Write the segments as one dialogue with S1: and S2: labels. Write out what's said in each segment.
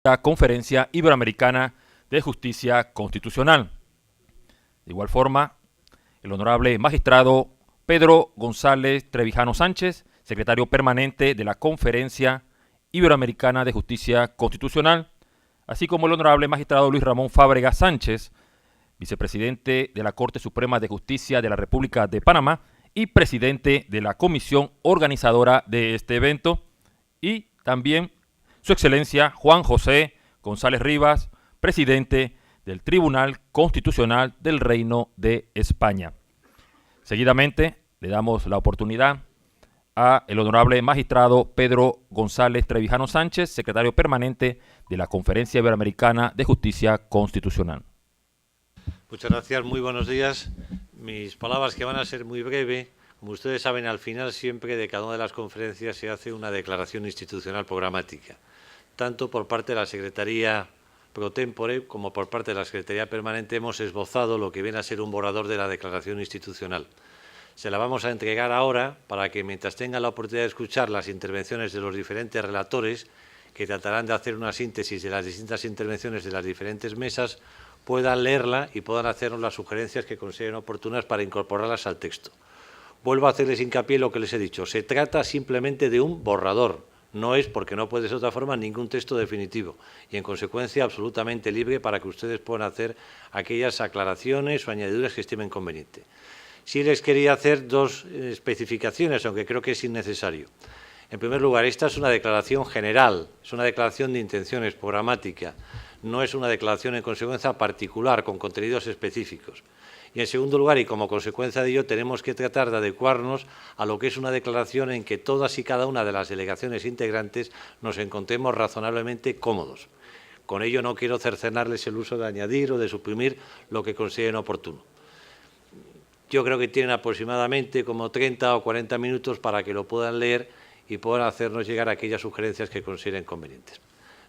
S1: la Conferencia Iberoamericana de Justicia Constitucional. De igual forma, el honorable magistrado Pedro González Trevijano Sánchez, secretario permanente de la Conferencia Iberoamericana de Justicia Constitucional, así como el honorable magistrado Luis Ramón Fábregas Sánchez, vicepresidente de la Corte Suprema de Justicia de la República de Panamá y presidente de la comisión organizadora de este evento, y también Su Excelencia Juan José González Rivas, presidente del Tribunal Constitucional del Reino de España. Seguidamente le damos la oportunidad a el honorable magistrado Pedro González Trevijano Sánchez, secretario permanente de la Conferencia Iberoamericana de Justicia Constitucional.
S2: Muchas gracias, muy buenos días. Mis palabras, que van a ser muy breves. Como ustedes saben, al final siempre de cada una de las conferencias se hace una declaración institucional programática, tanto por parte de la Secretaría pro tempore como por parte de la Secretaría Permanente. Hemos esbozado lo que viene a ser un borrador de la declaración institucional. Se la vamos a entregar ahora para que, mientras tengan la oportunidad de escuchar las intervenciones de los diferentes relatores, que tratarán de hacer una síntesis de las distintas intervenciones de las diferentes mesas, puedan leerla y puedan hacernos las sugerencias que consideren oportunas para incorporarlas al texto. Vuelvo a hacerles hincapié en lo que les he dicho. Se trata simplemente de un borrador. No es, porque no puede ser de otra forma, ningún texto definitivo y, en consecuencia, absolutamente libre para que ustedes puedan hacer aquellas aclaraciones o añadiduras que estimen conveniente. Sí les quería hacer dos especificaciones, aunque creo que es innecesario. En primer lugar, esta es una declaración general, es una declaración de intenciones programática, no es una declaración en consecuencia particular con contenidos específicos. Y en segundo lugar, y como consecuencia de ello, tenemos que tratar de adecuarnos a lo que es una declaración en que todas y cada una de las delegaciones integrantes nos encontremos razonablemente cómodos. Con ello no quiero cercenarles el uso de añadir o de suprimir lo que consideren oportuno. Yo creo que tienen aproximadamente como 30 o 40 minutos para que lo puedan leer y puedan hacernos llegar aquellas sugerencias que consideren convenientes.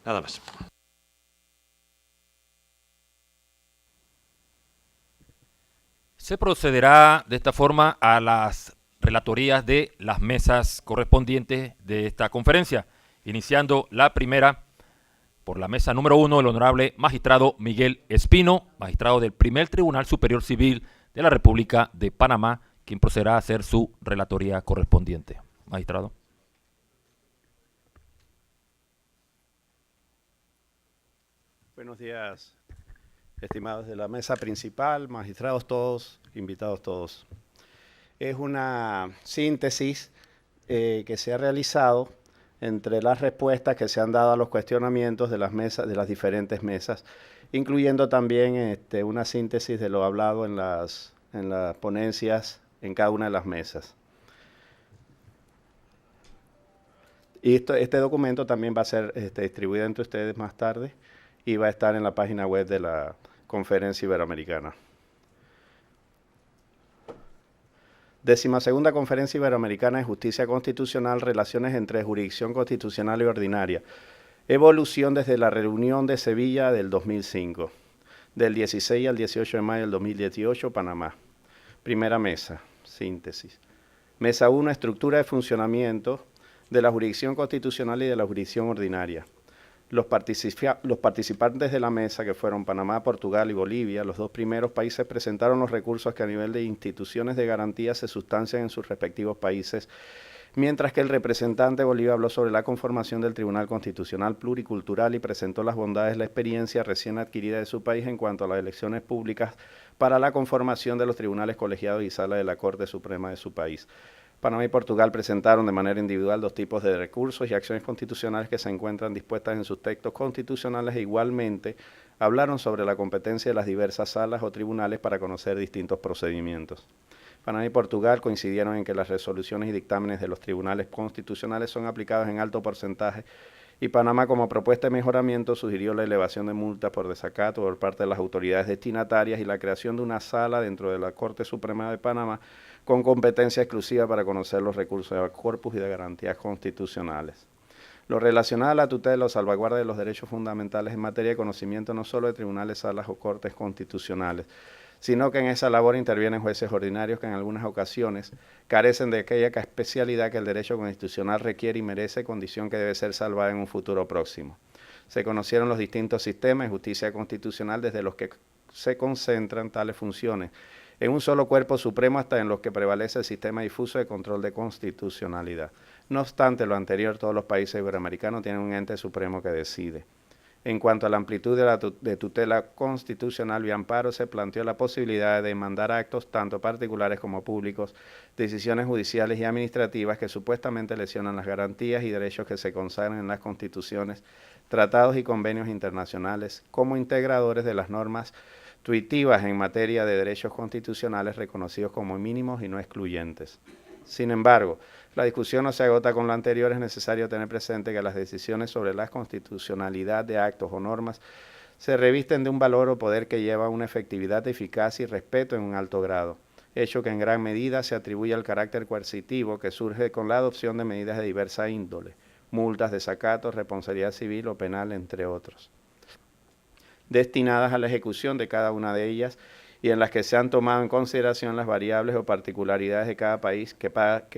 S2: Nada más.
S1: Se procederá de esta forma a las relatorías de las mesas correspondientes de esta conferencia, iniciando la primera por la mesa número 1, el honorable magistrado Miguel Espino, magistrado del Primer Tribunal Superior Civil de la República de Panamá, quien procederá a hacer su relatoría correspondiente. Magistrado.
S3: Buenos días, estimados de la mesa principal, magistrados todos, invitados todos. Es una síntesis que se ha realizado entre las respuestas que se han dado a los cuestionamientos de las mesas, de las diferentes mesas, incluyendo también una síntesis de lo hablado en las ponencias en cada una de las mesas. Y este documento también va a ser distribuido entre ustedes más tarde y va a estar en la página web de la Conferencia Iberoamericana. 12ª Conferencia Iberoamericana de Justicia Constitucional, Relaciones entre Jurisdicción Constitucional y Ordinaria. Evolución desde la reunión de Sevilla del 2005, del 16 al 18 de mayo del 2018, Panamá. Primera mesa, síntesis. Mesa 1, estructura de funcionamiento de la jurisdicción constitucional y de la jurisdicción ordinaria. Los participantes de la mesa, que fueron Panamá, Portugal y Bolivia, los dos primeros países, presentaron los recursos que a nivel de instituciones de garantía se sustancian en sus respectivos países, mientras que el representante de Bolivia habló sobre la conformación del Tribunal Constitucional Pluricultural y presentó las bondades de la experiencia recién adquirida de su país en cuanto a las elecciones públicas para la conformación de los tribunales colegiados y sala de la Corte Suprema de su país. Panamá y Portugal presentaron de manera individual dos tipos de recursos y acciones constitucionales que se encuentran dispuestas en sus textos constitucionales e igualmente hablaron sobre la competencia de las diversas salas o tribunales para conocer distintos procedimientos. Panamá y Portugal coincidieron en que las resoluciones y dictámenes de los tribunales constitucionales son aplicados en alto porcentaje y Panamá, como propuesta de mejoramiento, sugirió la elevación de multas por desacato por parte de las autoridades destinatarias y la creación de una sala dentro de la Corte Suprema de Panamá con competencia exclusiva para conocer los recursos de corpus y de garantías constitucionales. Lo relacionado a la tutela y la salvaguarda de los derechos fundamentales en materia de conocimiento no solo de tribunales, salas o cortes constitucionales, sino que en esa labor intervienen jueces ordinarios que en algunas ocasiones carecen de aquella especialidad que el derecho constitucional requiere y merece, condición que debe ser salvada en un futuro próximo. Se conocieron los distintos sistemas de justicia constitucional desde los que se concentran tales funciones en un solo cuerpo supremo hasta en los que prevalece el sistema difuso de control de constitucionalidad. No obstante lo anterior, todos los países iberoamericanos tienen un ente supremo que decide. En cuanto a la amplitud de tutela constitucional y amparo, se planteó la posibilidad de demandar actos, tanto particulares como públicos, decisiones judiciales y administrativas que supuestamente lesionan las garantías y derechos que se consagran en las constituciones, tratados y convenios internacionales, como integradores de las normas tuitivas en materia de derechos constitucionales reconocidos como mínimos y no excluyentes. Sin embargo, la discusión no se agota con lo anterior, es necesario tener presente que las decisiones sobre la constitucionalidad de actos o normas se revisten de un valor o poder que lleva una efectividad, eficacia y respeto en un alto grado, hecho que en gran medida se atribuye al carácter coercitivo que surge con la adopción de medidas de diversa índole, multas, desacatos, responsabilidad civil o penal, entre otros, destinadas a la ejecución de cada una de ellas y en las que se han tomado en consideración las variables o particularidades de cada país que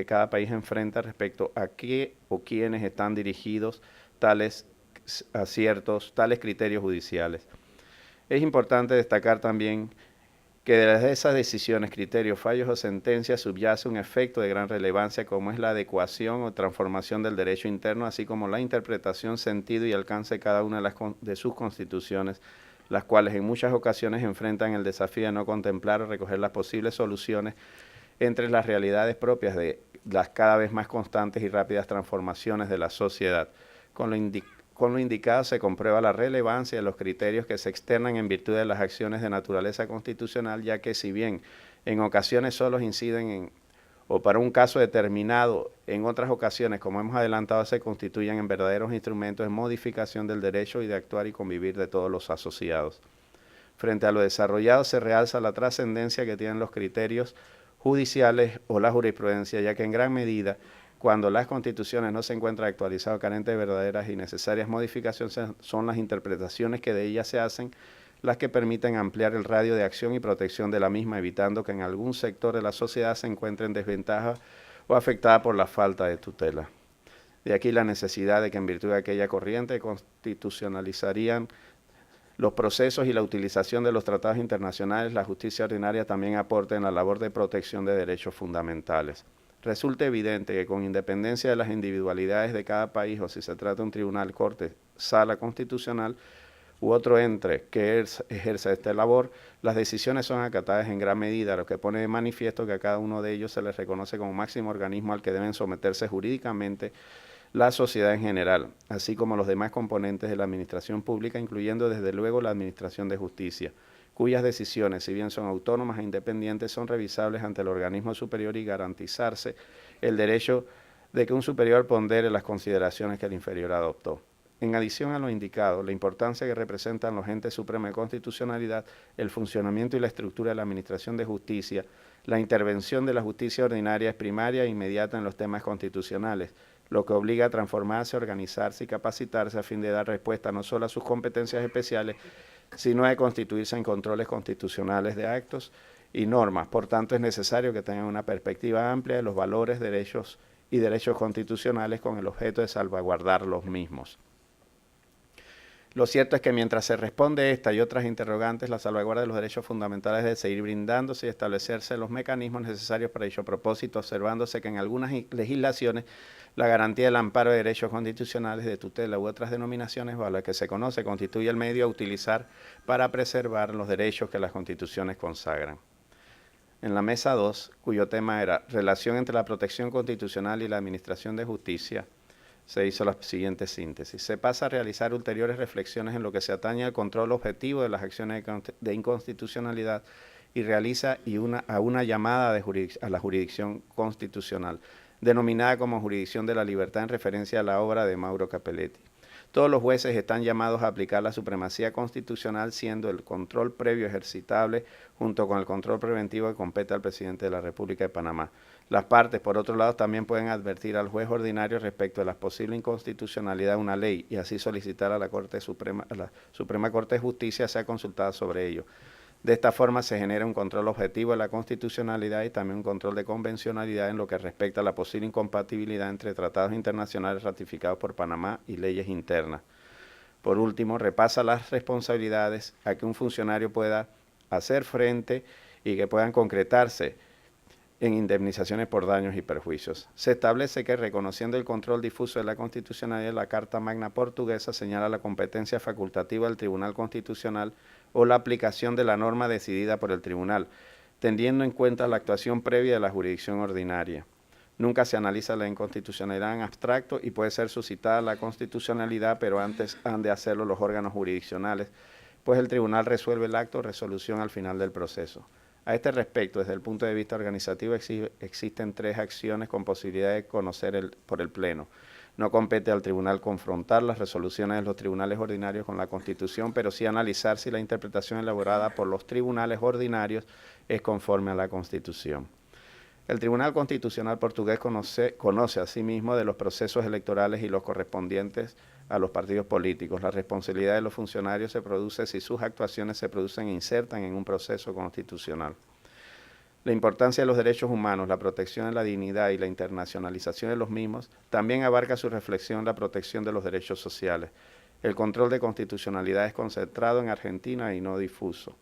S3: cada país enfrenta respecto a qué o quiénes están dirigidos tales criterios judiciales. Es importante destacar también que de esas decisiones, criterios, fallos o sentencias subyace un efecto de gran relevancia como es la adecuación o transformación del derecho interno, así como la interpretación, sentido y alcance de cada una de sus constituciones, las cuales en muchas ocasiones enfrentan el desafío de no contemplar o recoger las posibles soluciones entre las realidades propias de las cada vez más constantes y rápidas transformaciones de la sociedad. Con lo indicado se comprueba la relevancia de los criterios que se externan en virtud de las acciones de naturaleza constitucional, ya que si bien en ocasiones solo inciden o para un caso determinado, en otras ocasiones, como hemos adelantado, se constituyen en verdaderos instrumentos de modificación del derecho y de actuar y convivir de todos los asociados. Frente a lo desarrollado se realza la trascendencia que tienen los criterios judiciales o la jurisprudencia, ya que en gran medida, cuando las constituciones no se encuentran actualizadas o carentes de verdaderas y necesarias modificaciones, son las interpretaciones que de ellas se hacen las que permiten ampliar el radio de acción y protección de la misma, evitando que en algún sector de la sociedad se encuentre en desventaja o afectada por la falta de tutela. De aquí la necesidad de que en virtud de aquella corriente constitucionalizarían los procesos y la utilización de los tratados internacionales, la justicia ordinaria también aporte en la labor de protección de derechos fundamentales. Resulta evidente que con independencia de las individualidades de cada país o si se trata de un tribunal, corte, sala constitucional, u otro ente que ejerza esta labor, las decisiones son acatadas en gran medida, lo que pone de manifiesto que a cada uno de ellos se les reconoce como máximo organismo al que deben someterse jurídicamente la sociedad en general, así como los demás componentes de la administración pública, incluyendo desde luego la administración de justicia, cuyas decisiones, si bien son autónomas e independientes, son revisables ante el organismo superior y garantizarse el derecho de que un superior pondere las consideraciones que el inferior adoptó. En adición a lo indicado, la importancia que representan los entes supremos de constitucionalidad, el funcionamiento y la estructura de la administración de justicia, la intervención de la justicia ordinaria es primaria e inmediata en los temas constitucionales, lo que obliga a transformarse, organizarse y capacitarse a fin de dar respuesta no solo a sus competencias especiales, sino a constituirse en controles constitucionales de actos y normas. Por tanto, es necesario que tengan una perspectiva amplia de los valores, derechos y derechos constitucionales con el objeto de salvaguardar los mismos. Lo cierto es que mientras se responde esta y otras interrogantes, la salvaguarda de los derechos fundamentales debe seguir brindándose y establecerse los mecanismos necesarios para dicho propósito, observándose que en algunas legislaciones la garantía del amparo de derechos constitucionales de tutela u otras denominaciones, bajo la que se conoce, constituye el medio a utilizar para preservar los derechos que las constituciones consagran. En la mesa 2, cuyo tema era relación entre la protección constitucional y la administración de justicia, se hizo la siguiente síntesis. Se pasa a realizar ulteriores reflexiones en lo que se atañe al control objetivo de las acciones de inconstitucionalidad y realiza a una llamada a la jurisdicción constitucional, denominada como Jurisdicción de la Libertad en referencia a la obra de Mauro Capelletti. Todos los jueces están llamados a aplicar la supremacía constitucional, siendo el control previo ejercitable junto con el control preventivo que compete al presidente de la República de Panamá. Las partes, por otro lado, también pueden advertir al juez ordinario respecto de la posible inconstitucionalidad de una ley y así solicitar a la Suprema Corte de Justicia sea consultada sobre ello. De esta forma se genera un control objetivo de la constitucionalidad y también un control de convencionalidad en lo que respecta a la posible incompatibilidad entre tratados internacionales ratificados por Panamá y leyes internas. Por último, repasa las responsabilidades a que un funcionario pueda hacer frente y que puedan concretarse en indemnizaciones por daños y perjuicios. Se establece que, reconociendo el control difuso de la constitucionalidad, la Carta Magna Portuguesa señala la competencia facultativa del Tribunal Constitucional o la aplicación de la norma decidida por el Tribunal, teniendo en cuenta la actuación previa de la jurisdicción ordinaria. Nunca se analiza la inconstitucionalidad en abstracto y puede ser suscitada la constitucionalidad, pero antes han de hacerlo los órganos jurisdiccionales, pues el tribunal resuelve el acto o resolución al final del proceso. A este respecto, desde el punto de vista organizativo, existen 3 acciones con posibilidad de conocer por el Pleno. No compete al tribunal confrontar las resoluciones de los tribunales ordinarios con la Constitución, pero sí analizar si la interpretación elaborada por los tribunales ordinarios es conforme a la Constitución. El Tribunal Constitucional portugués conoce asimismo de los procesos electorales y los correspondientes a los partidos políticos. La responsabilidad de los funcionarios se produce si sus actuaciones se producen e insertan en un proceso constitucional. La importancia de los derechos humanos, la protección de la dignidad y la internacionalización de los mismos también abarca su reflexión la protección de los derechos sociales. El control de constitucionalidad es concentrado en Argentina y no difuso.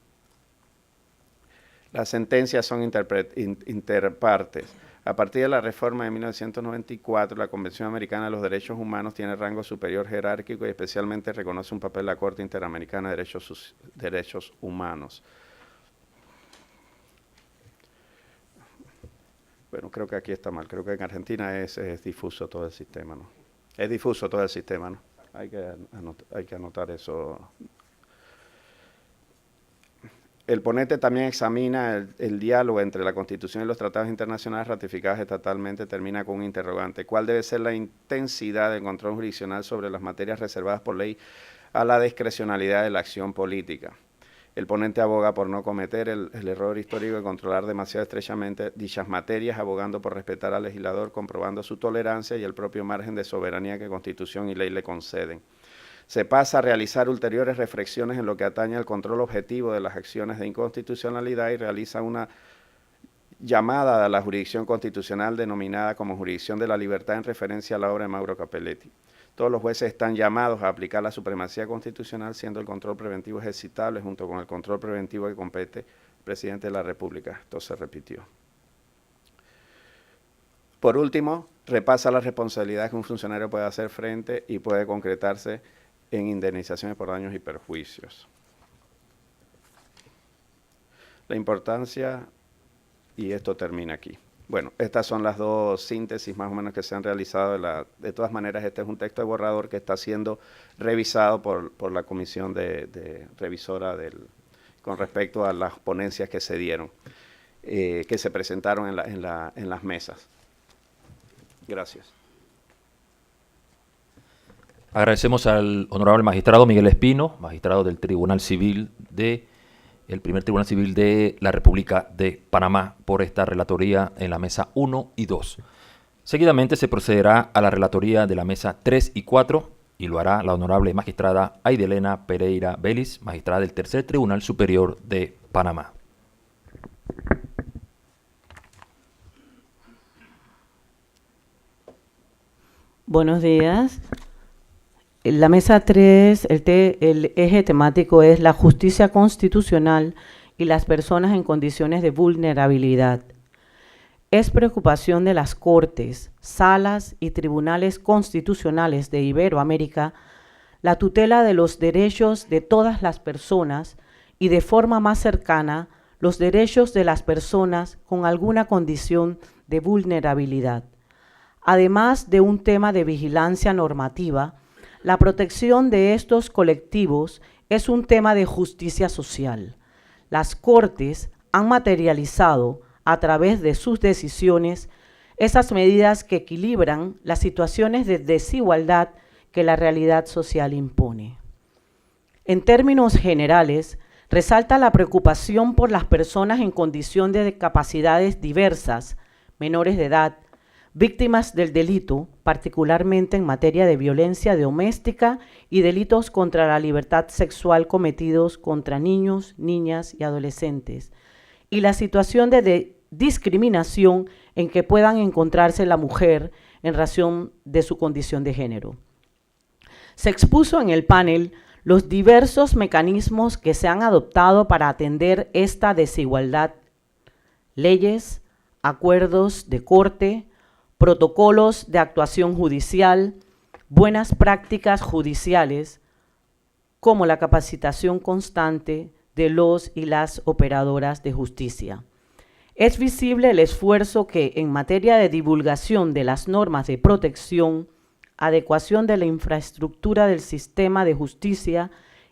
S3: Las sentencias son interpartes. A partir de la reforma de 1994, la Convención Americana de los Derechos Humanos tiene rango superior jerárquico y especialmente reconoce un papel de la Corte Interamericana de Derechos Humanos. Bueno, creo que aquí está mal. Creo que en Argentina es difuso todo el sistema, ¿no? Es difuso todo el sistema, ¿no? Hay que anotar eso. El ponente también examina el diálogo entre la Constitución y los tratados internacionales ratificados estatalmente. Termina con un interrogante. ¿Cuál debe ser la intensidad del control jurisdiccional sobre las materias reservadas por ley a la discrecionalidad de la acción política? El ponente aboga por no cometer el error histórico de controlar demasiado estrechamente dichas materias, abogando por respetar al legislador, comprobando su tolerancia y el propio margen de soberanía que Constitución y ley le conceden. Se pasa a realizar ulteriores reflexiones en lo que atañe al control objetivo de las acciones de inconstitucionalidad y realiza una llamada a la jurisdicción constitucional denominada como jurisdicción de la libertad en referencia a la obra de Mauro Capelletti. Todos los jueces están llamados a aplicar la supremacía constitucional, siendo el control preventivo ejercitable junto con el control preventivo que compete al presidente de la República. Esto se repitió. Por último, repasa las responsabilidades que un funcionario puede hacer frente y puede concretarse en indemnizaciones por daños y perjuicios. La importancia, y esto termina aquí. Bueno, estas son las 2 síntesis más o menos que se han realizado. De todas maneras, este es un texto de borrador que está siendo revisado por la comisión revisora con respecto a las ponencias que se dieron, que se presentaron en las mesas. Gracias.
S1: Agradecemos al honorable magistrado Miguel Espino, magistrado del Tribunal Civil el primer Tribunal Civil de la República de Panamá, por esta relatoría en la mesa 1 y 2. Seguidamente se procederá a la relatoría de la mesa 3 y 4 y lo hará la honorable magistrada Aidelena Pereira Vélez, magistrada del Tercer Tribunal Superior de Panamá.
S4: Buenos días. La mesa 3, el eje temático es la justicia constitucional y las personas en condiciones de vulnerabilidad. Es preocupación de las Cortes, salas y tribunales constitucionales de Iberoamérica la tutela de los derechos de todas las personas y de forma más cercana los derechos de las personas con alguna condición de vulnerabilidad. Además de un tema de vigilancia normativa, la protección de estos colectivos es un tema de justicia social. Las Cortes han materializado a través de sus decisiones esas medidas que equilibran las situaciones de desigualdad que la realidad social impone. En términos generales, resalta la preocupación por las personas en condición de capacidades diversas, menores de edad, víctimas del delito, particularmente en materia de violencia doméstica y delitos contra la libertad sexual cometidos contra niños, niñas y adolescentes, y la situación de discriminación en que puedan encontrarse la mujer en razón de su condición de género. Se expuso en el panel los diversos mecanismos que se han adoptado para atender esta desigualdad: leyes, acuerdos de corte, protocolos de actuación judicial, buenas prácticas judiciales, como la capacitación constante de los y las operadoras de justicia. Es visible el esfuerzo que en materia de divulgación de las normas de protección, adecuación de la infraestructura del sistema de justicia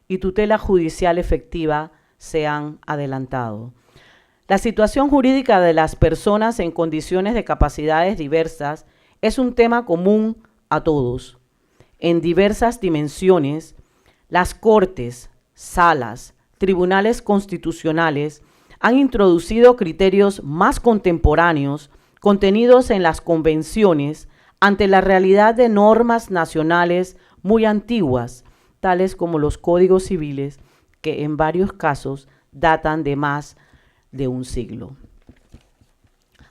S4: y tutela judicial efectiva se han adelantado. La situación jurídica de las personas en condiciones de capacidades diversas es un tema común a todos. En diversas dimensiones, las cortes, salas, tribunales constitucionales han introducido criterios más contemporáneos contenidos en las convenciones ante la realidad de normas nacionales muy antiguas, tales como los códigos civiles, que en varios casos datan de más de un siglo.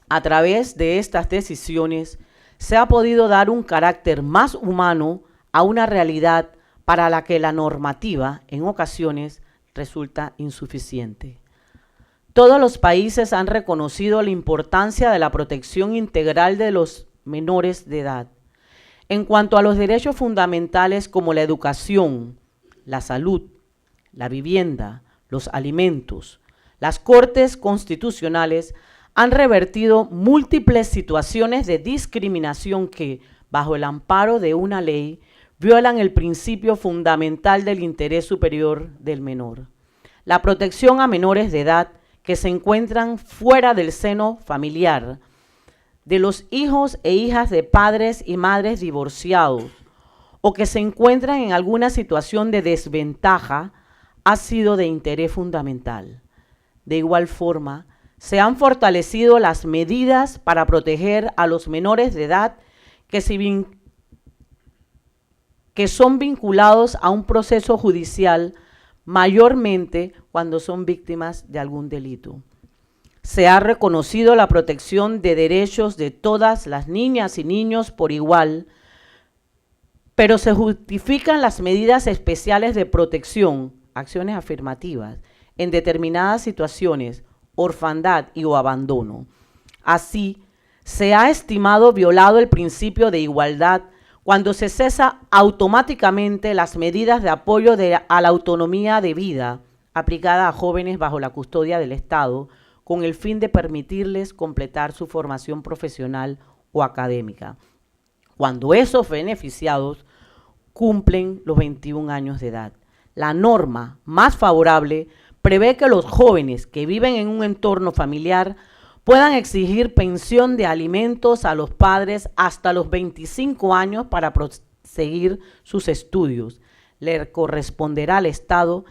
S4: A través de estas decisiones se ha podido dar un carácter más humano a una realidad para la que la normativa, en ocasiones, resulta insuficiente. Todos los países han reconocido la importancia de la protección integral de los menores de edad. En cuanto a los derechos fundamentales como la educación, la salud, la vivienda, los alimentos, las Cortes Constitucionales han revertido múltiples situaciones de discriminación que, bajo el amparo de una ley, violan el principio fundamental del interés superior del menor. La protección a menores de edad que se encuentran fuera del seno familiar, de los hijos e hijas de padres y madres divorciados, o que se encuentran en alguna situación de desventaja, ha sido de interés fundamental. De igual forma, se han fortalecido las medidas para proteger a los menores de edad que son vinculados a un proceso judicial, mayormente cuando son víctimas de algún delito. Se ha reconocido la protección de derechos de todas las niñas y niños por igual, pero se justifican las medidas especiales de protección, acciones afirmativas, en determinadas situaciones, orfandad y o abandono. Así, se ha estimado violado el principio de igualdad cuando se cesa automáticamente las medidas de apoyo a la autonomía de vida aplicada a jóvenes bajo la custodia del Estado, con el fin de permitirles completar su formación profesional o académica, cuando esos beneficiados cumplen los 21 años de edad. La norma más favorable prevé que los jóvenes que viven en un entorno familiar puedan exigir pensión de alimentos a los padres hasta los 25 años para proseguir sus estudios. Le corresponderá al Estado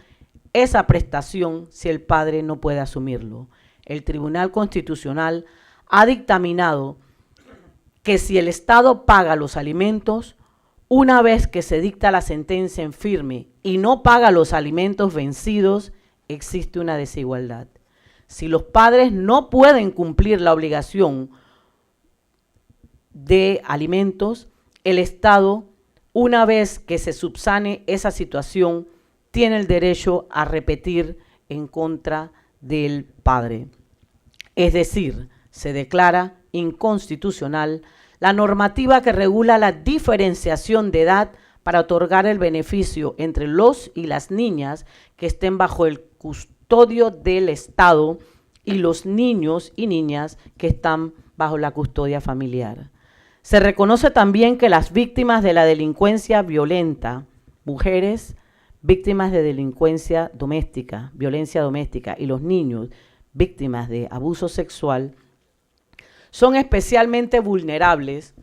S4: esa prestación si el padre no puede asumirlo. El Tribunal Constitucional ha dictaminado que si el Estado paga los alimentos, una vez que se dicta la sentencia en firme y no paga los alimentos vencidos, existe una desigualdad. Si los padres no pueden cumplir la obligación de alimentos, el Estado, una vez que se subsane esa situación, tiene el derecho a repetir en contra del padre. Es decir, se declara inconstitucional la normativa que regula la diferenciación de edad para otorgar el beneficio entre los y las niñas que estén bajo el custodio del Estado y los niños y niñas que están bajo la custodia familiar. Se reconoce también que las víctimas de la delincuencia violenta, mujeres víctimas de delincuencia doméstica, violencia doméstica, y los niños víctimas de abuso sexual, son especialmente vulnerables,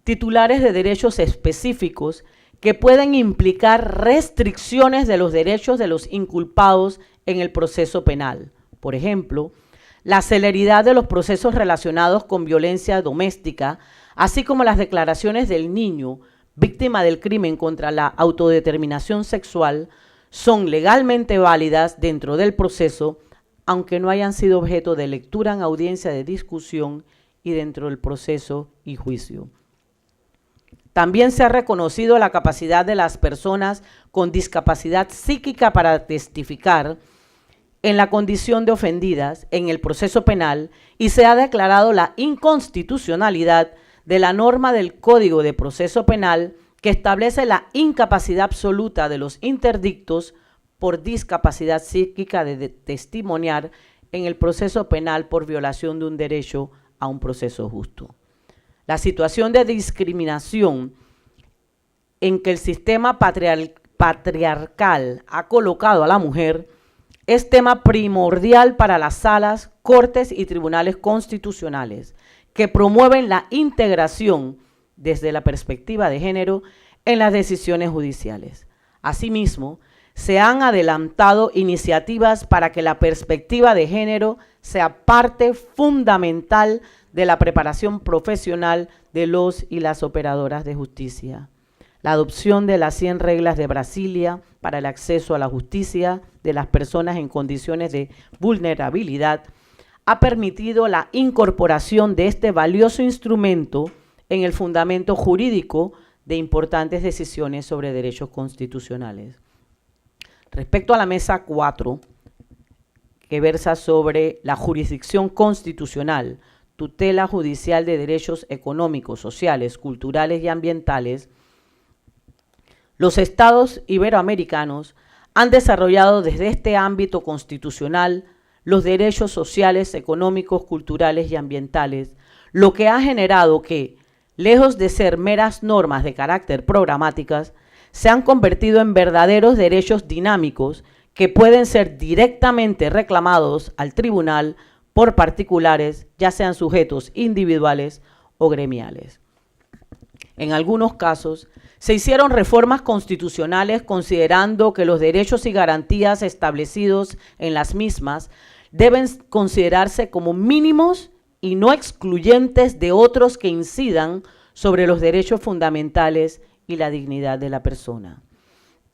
S4: titulares de derechos específicos que pueden implicar restricciones de los derechos de los inculpados en el proceso penal. Por ejemplo, la celeridad de los procesos relacionados con violencia doméstica, así como las declaraciones del niño víctima del crimen contra la autodeterminación sexual, son legalmente válidas dentro del proceso, aunque no hayan sido objeto de lectura en audiencia de discusión y dentro del proceso y juicio. También se ha reconocido la capacidad de las personas con discapacidad psíquica para testificar en la condición de ofendidas en el proceso penal y se ha declarado la inconstitucionalidad de la norma del Código de Proceso Penal que establece la incapacidad absoluta de los interdictos por discapacidad psíquica de testimoniar en el proceso penal por violación de un derecho a un proceso justo. La situación de discriminación en que el sistema patriarcal ha colocado a la mujer es tema primordial para las salas, cortes y tribunales constitucionales que promueven la integración desde la perspectiva de género en las decisiones judiciales. Asimismo, se han adelantado iniciativas para que la perspectiva de género sea parte fundamental de la preparación profesional de los y las operadoras de justicia. La adopción de las 100 reglas de Brasilia para el acceso a la justicia de las personas en condiciones de vulnerabilidad ha permitido la incorporación de este valioso instrumento en el fundamento jurídico de importantes decisiones sobre derechos constitucionales. Respecto a la mesa 4, que versa sobre la jurisdicción constitucional, tutela judicial de derechos económicos, sociales, culturales y ambientales, los estados iberoamericanos han desarrollado desde este ámbito constitucional los derechos sociales, económicos, culturales y ambientales, lo que ha generado que, lejos de ser meras normas de carácter programáticas, se han convertido en verdaderos derechos dinámicos que pueden ser directamente reclamados al tribunal por particulares, ya sean sujetos individuales o gremiales. En algunos casos, se hicieron reformas constitucionales considerando que los derechos y garantías establecidos en las mismas deben considerarse como mínimos y no excluyentes de otros que incidan sobre los derechos fundamentales y la dignidad de la persona.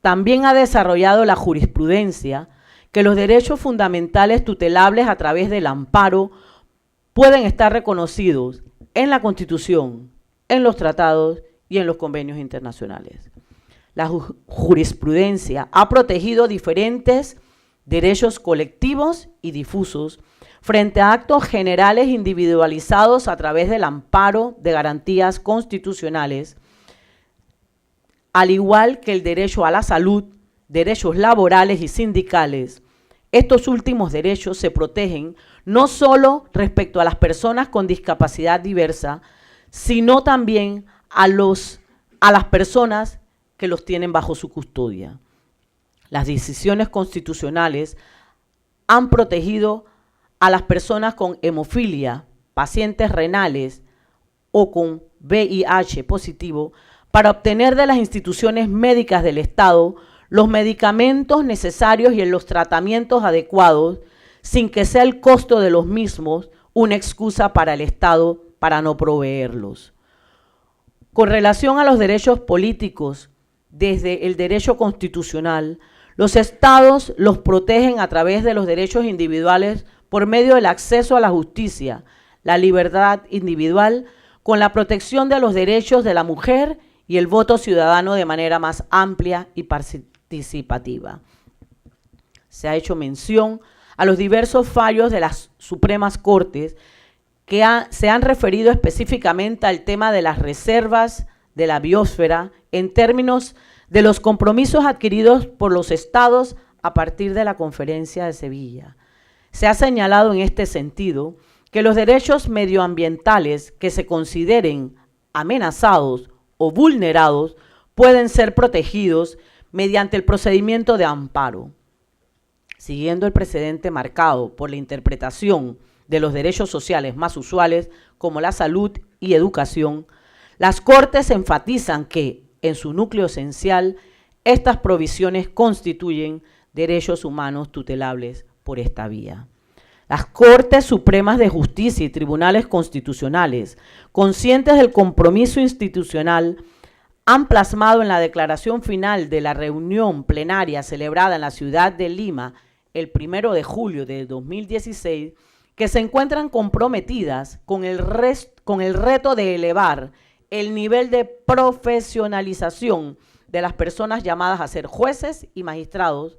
S4: También ha desarrollado la jurisprudencia que los derechos fundamentales tutelables a través del amparo pueden estar reconocidos en la Constitución, en los tratados y en los convenios internacionales. La jurisprudencia ha protegido diferentes derechos colectivos y difusos frente a actos generales individualizados a través del amparo de garantías constitucionales, al igual que el derecho a la salud, derechos laborales y sindicales. Estos últimos derechos se protegen no solo respecto a las personas con discapacidad diversa, sino también a las personas que los tienen bajo su custodia. Las decisiones constitucionales han protegido a las personas con hemofilia, pacientes renales o con VIH positivo para obtener de las instituciones médicas del Estado los medicamentos necesarios y los tratamientos adecuados, sin que sea el costo de los mismos una excusa para el Estado para no proveerlos. Con relación a los derechos políticos, desde el derecho constitucional, los Estados los protegen a través de los derechos individuales por medio del acceso a la justicia, la libertad individual, con la protección de los derechos de la mujer y el voto ciudadano de manera más amplia y participativa. Se ha hecho mención a los diversos fallos de las Supremas Cortes que se han referido específicamente al tema de las reservas de la biosfera en términos de los compromisos adquiridos por los estados a partir de la Conferencia de Sevilla. Se ha señalado en este sentido que los derechos medioambientales que se consideren amenazados o vulnerados pueden ser protegidos mediante el procedimiento de amparo. Siguiendo el precedente marcado por la interpretación de los derechos sociales más usuales como la salud y educación, las Cortes enfatizan que, en su núcleo esencial, estas provisiones constituyen derechos humanos tutelables por esta vía. Las Cortes Supremas de Justicia y tribunales constitucionales, conscientes del compromiso institucional, han plasmado en la declaración final de la reunión plenaria celebrada en la ciudad de Lima el 1 de julio de 2016, que se encuentran comprometidas con el reto de elevar el nivel de profesionalización de las personas llamadas a ser jueces y magistrados,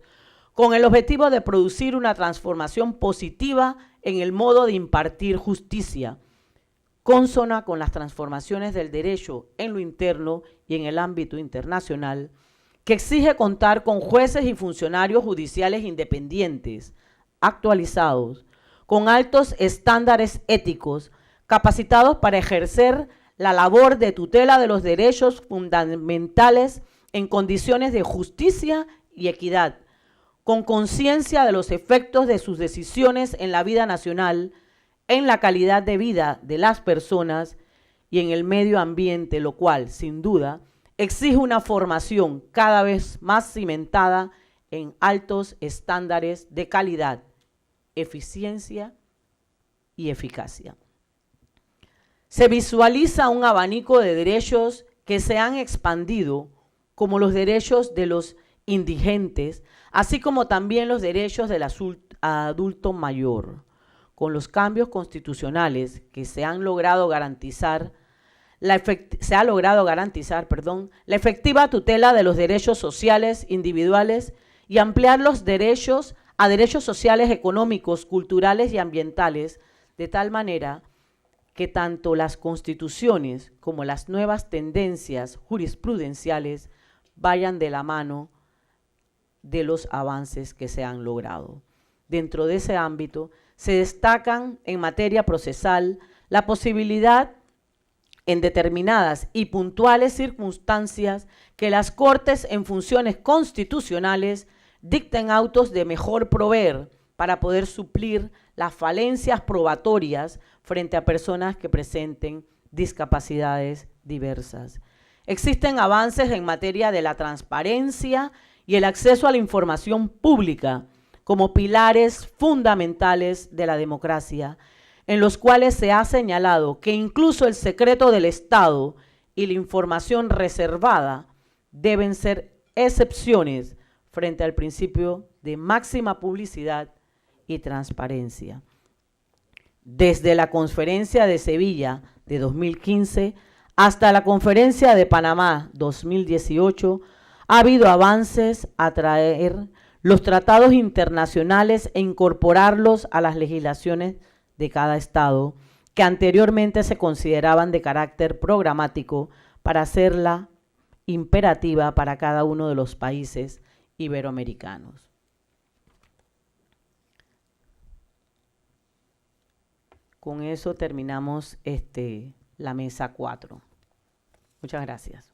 S4: con el objetivo de producir una transformación positiva en el modo de impartir justicia, consona con las transformaciones del derecho en lo interno y en el ámbito internacional, que exige contar con jueces y funcionarios judiciales independientes, actualizados, con altos estándares éticos, capacitados para ejercer la labor de tutela de los derechos fundamentales en condiciones de justicia y equidad, con conciencia de los efectos de sus decisiones en la vida nacional, en la calidad de vida de las personas y en el medio ambiente, lo cual, sin duda, exige una formación cada vez más cimentada en altos estándares de calidad, eficiencia y eficacia. Se visualiza un abanico de derechos que se han expandido, como los derechos de los indigentes, así como también los derechos del adulto mayor. Con los cambios constitucionales que se han logrado garantizar, la efectiva tutela de los derechos sociales individuales y ampliar los derechos a derechos sociales, económicos, culturales y ambientales, de tal manera que tanto las constituciones como las nuevas tendencias jurisprudenciales vayan de la mano de los avances que se han logrado. Dentro de ese ámbito se destacan en materia procesal la posibilidad en determinadas y puntuales circunstancias que las Cortes en funciones constitucionales dicten autos de mejor proveer para poder suplir las falencias probatorias frente a personas que presenten discapacidades diversas. Existen avances en materia de la transparencia y el acceso a la información pública como pilares fundamentales de la democracia, en los cuales se ha señalado que incluso el secreto del Estado y la información reservada deben ser excepciones frente al principio de máxima publicidad y transparencia. Desde la Conferencia de Sevilla de 2015 hasta la Conferencia de Panamá 2018, ha habido avances a traer los tratados internacionales e incorporarlos a las legislaciones de cada estado, que anteriormente se consideraban de carácter programático, para hacerla imperativa para cada uno de los países iberoamericanos. Con eso terminamos la mesa 4. Muchas gracias.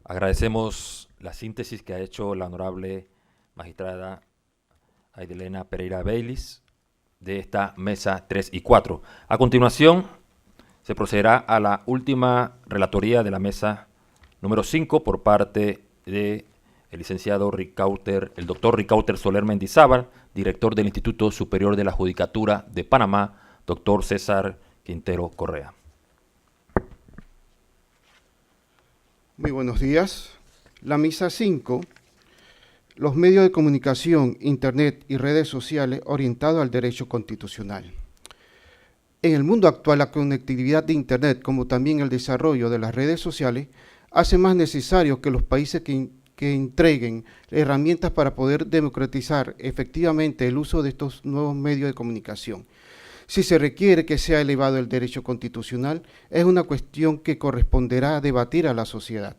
S1: Agradecemos la síntesis que ha hecho la honorable magistrada Aidelena Pereira Baylis de esta mesa 3 y 4. A continuación, se procederá a la última relatoría de la mesa número 5 por parte del licenciado el doctor Ricauter Soler Mendizábal, director del Instituto Superior de la Judicatura de Panamá, doctor César Quintero Correa.
S5: Muy buenos días. La misa 5, los medios de comunicación, internet y redes sociales orientados al derecho constitucional. En el mundo actual, la conectividad de internet, como también el desarrollo de las redes sociales, hace más necesario que los países que entreguen herramientas para poder democratizar efectivamente el uso de estos nuevos medios de comunicación. Si se requiere que sea elevado el derecho constitucional, es una cuestión que corresponderá a debatir a la sociedad.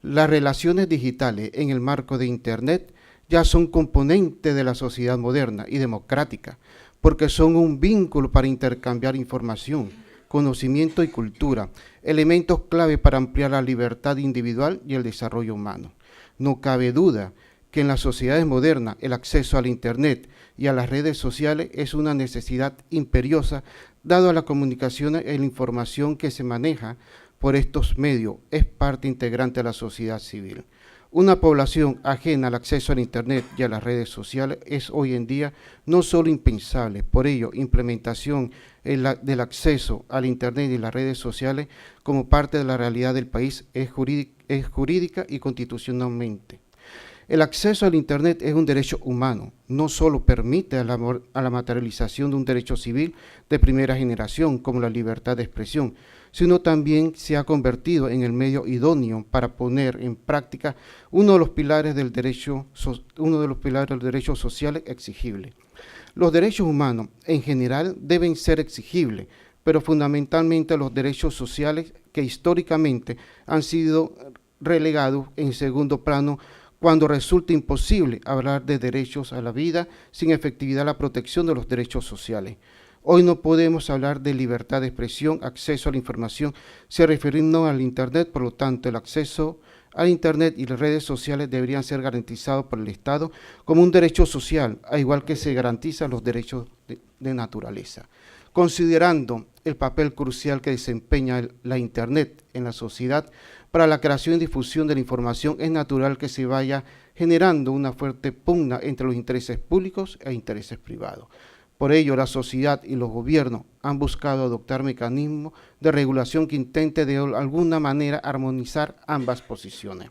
S5: Las relaciones digitales en el marco de Internet ya son componentes de la sociedad moderna y democrática, porque son un vínculo para intercambiar información, conocimiento y cultura, elementos clave para ampliar la libertad individual y el desarrollo humano. No cabe duda que en las sociedades modernas el acceso al Internet y a las redes sociales es una necesidad imperiosa, dado a la comunicación y la información que se maneja por estos medios, es parte integrante de la sociedad civil. Una población ajena al acceso al Internet y a las redes sociales es hoy en día no solo impensable, por ello, implementación del acceso al Internet y las redes sociales como parte de la realidad del país es jurídica y constitucionalmente. El acceso al Internet es un derecho humano, no solo permite a la materialización de un derecho civil de primera generación como la libertad de expresión, sino también se ha convertido en el medio idóneo para poner en práctica uno de los pilares del derecho social exigible. Los derechos humanos en general deben ser exigibles, pero fundamentalmente los derechos sociales que históricamente han sido relegados en segundo plano cuando resulta imposible hablar de derechos a la vida sin efectividad a la protección de los derechos sociales. Hoy no podemos hablar de libertad de expresión, acceso a la información, se refiriendo al Internet, por lo tanto el acceso al Internet y las redes sociales deberían ser garantizados por el Estado como un derecho social, al igual que se garantizan los derechos de naturaleza. Considerando el papel crucial que desempeña la Internet en la sociedad para la creación y difusión de la información, es natural que se vaya generando una fuerte pugna entre los intereses públicos e intereses privados. Por ello, la sociedad y los gobiernos han buscado adoptar mecanismos de regulación que intente de alguna manera armonizar ambas posiciones.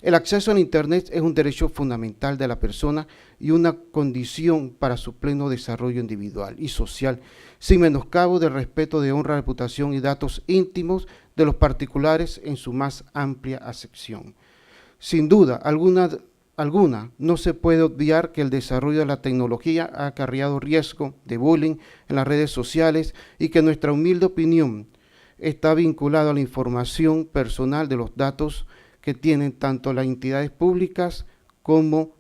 S5: El acceso al Internet es un derecho fundamental de la persona y una condición para su pleno desarrollo individual y social, sin menoscabo del respeto de honra, reputación y datos íntimos de los particulares en su más amplia acepción. Sin duda alguna, no se puede obviar que el desarrollo de la tecnología ha acarreado riesgo de bullying en las redes sociales y que nuestra humilde opinión está vinculada a la información personal de los datos que tienen tanto las entidades públicas como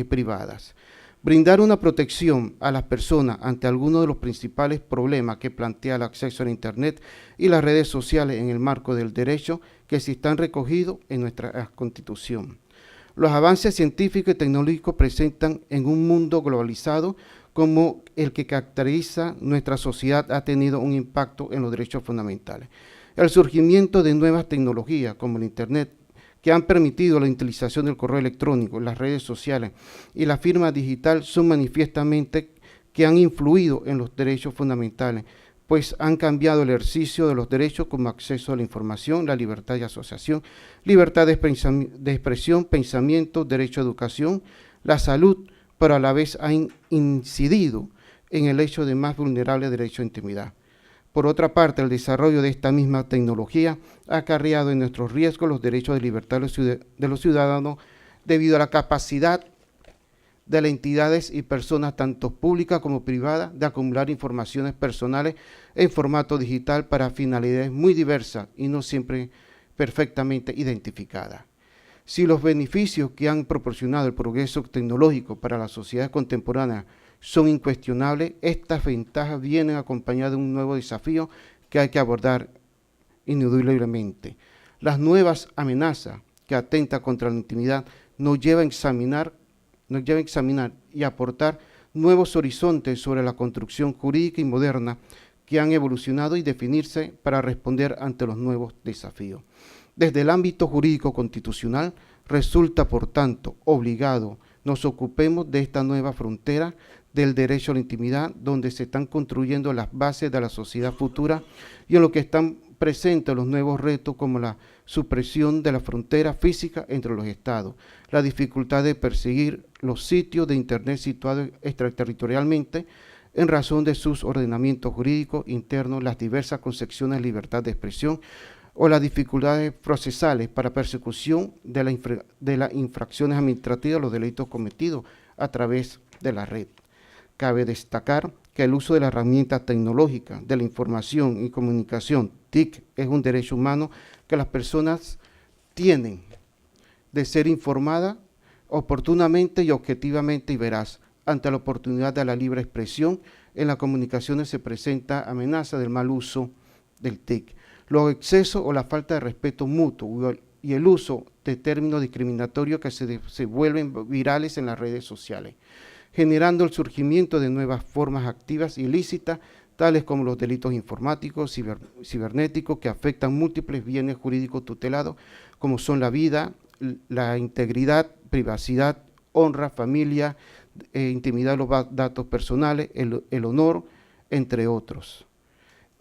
S5: privadas. Brindar una protección a las personas ante algunos de los principales problemas que plantea el acceso a Internet y las redes sociales en el marco del derecho que sí están recogidos en nuestra Constitución. Los avances científicos y tecnológicos presentan en un mundo globalizado como el que caracteriza nuestra sociedad ha tenido un impacto en los derechos fundamentales. El surgimiento de nuevas tecnologías como el Internet, que han permitido la utilización del correo electrónico, las redes sociales y la firma digital son manifiestamente que han influido en los derechos fundamentales, pues han cambiado el ejercicio de los derechos como acceso a la información, la libertad de asociación, libertad de expresión, pensamiento, derecho a educación, la salud, pero a la vez han incidido en el hecho de más vulnerable derecho a intimidad. Por otra parte, el desarrollo de esta misma tecnología ha acarreado en nuestros riesgos los derechos de libertad de los ciudadanos debido a la capacidad de las entidades y personas, tanto públicas como privadas, de acumular informaciones personales en formato digital para finalidades muy diversas y no siempre perfectamente identificadas. Si los beneficios que han proporcionado el progreso tecnológico para la sociedad contemporánea son incuestionables, estas ventajas vienen acompañadas de un nuevo desafío que hay que abordar ineludiblemente. Las nuevas amenazas que atentan contra la intimidad nos llevan a examinar y aportar nuevos horizontes sobre la construcción jurídica y moderna que han evolucionado y definirse para responder ante los nuevos desafíos. Desde el ámbito jurídico constitucional, resulta, por tanto, obligado nos ocupemos de esta nueva frontera del derecho a la intimidad, donde se están construyendo las bases de la sociedad futura y en lo que están presentes los nuevos retos como la supresión de la frontera física entre los estados, la dificultad de perseguir los sitios de Internet situados extraterritorialmente en razón de sus ordenamientos jurídicos internos, las diversas concepciones de libertad de expresión o las dificultades procesales para persecución de las infracciones administrativas, los delitos cometidos a través de la red. Cabe destacar que el uso de la herramienta tecnológica de la información y comunicación, TIC, es un derecho humano que las personas tienen de ser informadas oportunamente y objetivamente y veraz. Ante la oportunidad de la libre expresión, en las comunicaciones se presenta amenaza del mal uso del TIC. Los excesos o la falta de respeto mutuo y el uso de términos discriminatorios que se vuelven virales en las redes sociales, generando el surgimiento de nuevas formas activas ilícitas, tales como los delitos informáticos, cibernéticos, que afectan múltiples bienes jurídicos tutelados, como son la vida, la integridad, privacidad, honra, familia, intimidad de los datos personales, el honor, entre otros.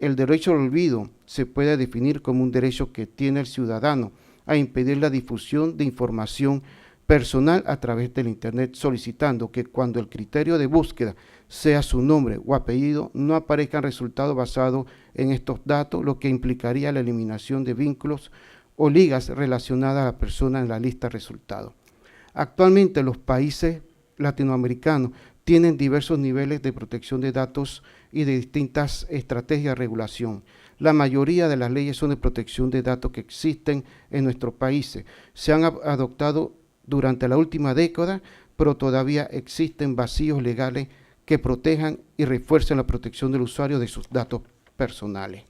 S5: El derecho al olvido se puede definir como un derecho que tiene el ciudadano a impedir la difusión de información personal a través del Internet, solicitando que cuando el criterio de búsqueda sea su nombre o apellido, no aparezcan resultados basados en estos datos, lo que implicaría la eliminación de vínculos o ligas relacionadas a la persona en la lista de resultados. Actualmente los países latinoamericanos tienen diversos niveles de protección de datos y de distintas estrategias de regulación. La mayoría de las leyes son de protección de datos que existen en nuestros países. Se han adoptado durante la última década, pero todavía existen vacíos legales que protejan y refuercen la protección del usuario de sus datos personales.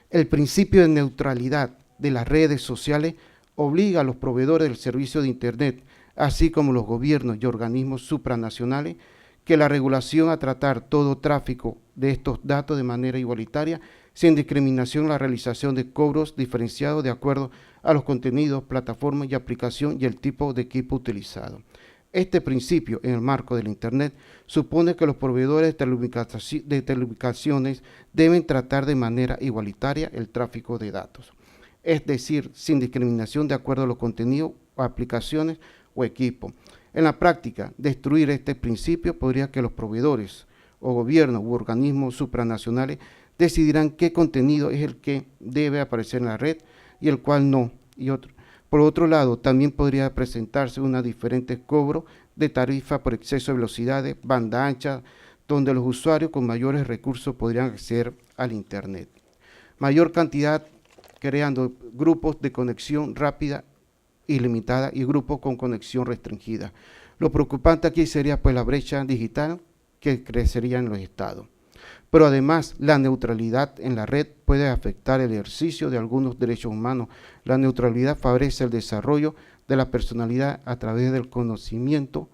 S5: El principio de neutralidad de las redes sociales obliga a los proveedores del servicio de Internet, así como los gobiernos y organismos supranacionales, que la regulación a tratar todo tráfico de estos datos de manera igualitaria, sin discriminación, la realización de cobros diferenciados de acuerdo a los contenidos, plataformas y aplicación y el tipo de equipo utilizado. Este principio, en el marco del Internet, supone que los proveedores de telecomunicaciones deben tratar de manera igualitaria el tráfico de datos, es decir, sin discriminación de acuerdo a los contenidos, aplicaciones o equipos. En la práctica, destruir este principio podría que los proveedores o gobiernos u organismos supranacionales decidirán qué contenido es el que debe aparecer en la red y el cual no. Por otro lado, también podría presentarse una diferente cobro de tarifa por exceso de velocidades, banda ancha, donde los usuarios con mayores recursos podrían acceder al Internet. Mayor cantidad, creando grupos de conexión rápida ilimitada y grupos con conexión restringida. Lo preocupante aquí sería pues la brecha digital que crecería en los estados. Pero además, la neutralidad en la red puede afectar el ejercicio de algunos derechos humanos. La neutralidad favorece el desarrollo de la personalidad a través del conocimiento,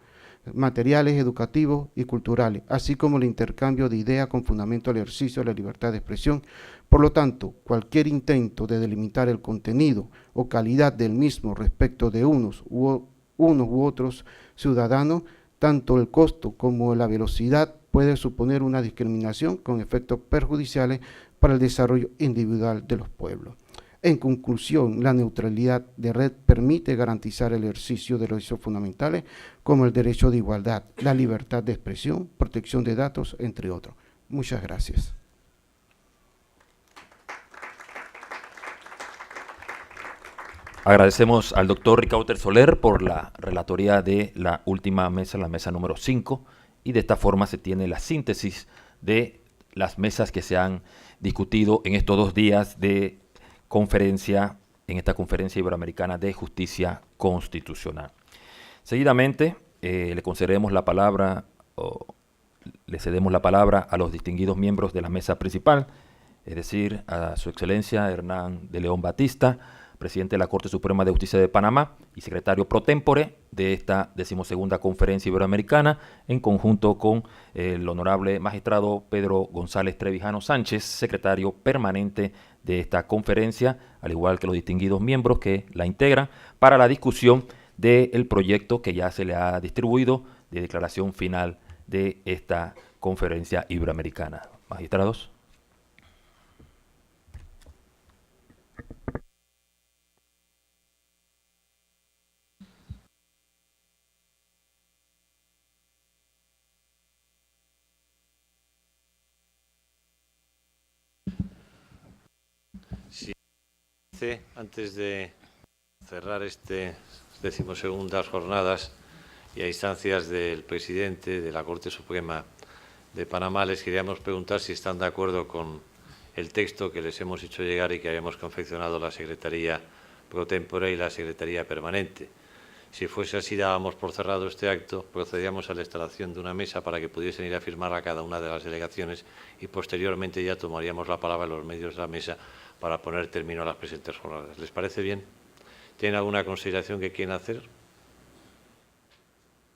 S5: materiales educativos y culturales, así como el intercambio de ideas con fundamento al ejercicio de la libertad de expresión. Por lo tanto, cualquier intento de delimitar el contenido o calidad del mismo respecto de unos u otros ciudadanos, tanto el costo como la velocidad puede suponer una discriminación con efectos perjudiciales para el desarrollo individual de los pueblos. En conclusión, la neutralidad de red permite garantizar el ejercicio de derechos fundamentales como el derecho de igualdad, la libertad de expresión, protección de datos, entre otros. Muchas gracias.
S1: Agradecemos al doctor Ricardo Soler por la relatoría de la última mesa, la mesa número 5, y de esta forma se tiene la síntesis de las mesas que se han discutido en estos 2 días de conferencia, en esta conferencia iberoamericana de justicia constitucional. Seguidamente le concederemos la palabra, le cedemos la palabra a los distinguidos miembros de la mesa principal, es decir, a su excelencia Hernán de León Batista, presidente de la Corte Suprema de Justicia de Panamá y secretario pro tempore de esta 12ª Conferencia Iberoamericana, en conjunto con el honorable magistrado Pedro González Trevijano Sánchez, secretario permanente de esta conferencia, al igual que los distinguidos miembros que la integran, para la discusión del proyecto que ya se le ha distribuido de declaración final de esta Conferencia Iberoamericana. Magistrados.
S2: Antes de cerrar este 12ª jornadas y a instancias del presidente de la Corte Suprema de Panamá, les queríamos preguntar si están de acuerdo con el texto que les hemos hecho llegar y que habíamos confeccionado la Secretaría pro tempore y la Secretaría permanente. Si fuese así, dábamos por cerrado este acto, procedíamos a la instalación de una mesa para que pudiesen ir a firmar a cada una de las delegaciones y posteriormente ya tomaríamos la palabra en los medios de la mesa para poner término a las presentes jornadas. ¿Les parece bien? ¿Tienen alguna consideración que quieren hacer?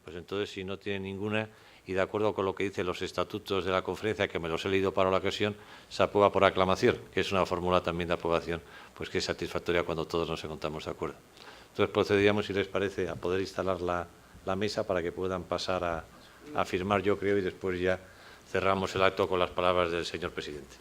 S2: Pues entonces, si no tienen ninguna, y de acuerdo con lo que dicen los estatutos de la conferencia, que me los he leído para la ocasión, se aprueba por aclamación, que es una fórmula también de aprobación, pues que es satisfactoria cuando todos nos encontramos de acuerdo. Entonces procederíamos, si les parece, a poder instalar la mesa para que puedan pasar a firmar, yo creo, y después ya cerramos el acto con las palabras del señor presidente.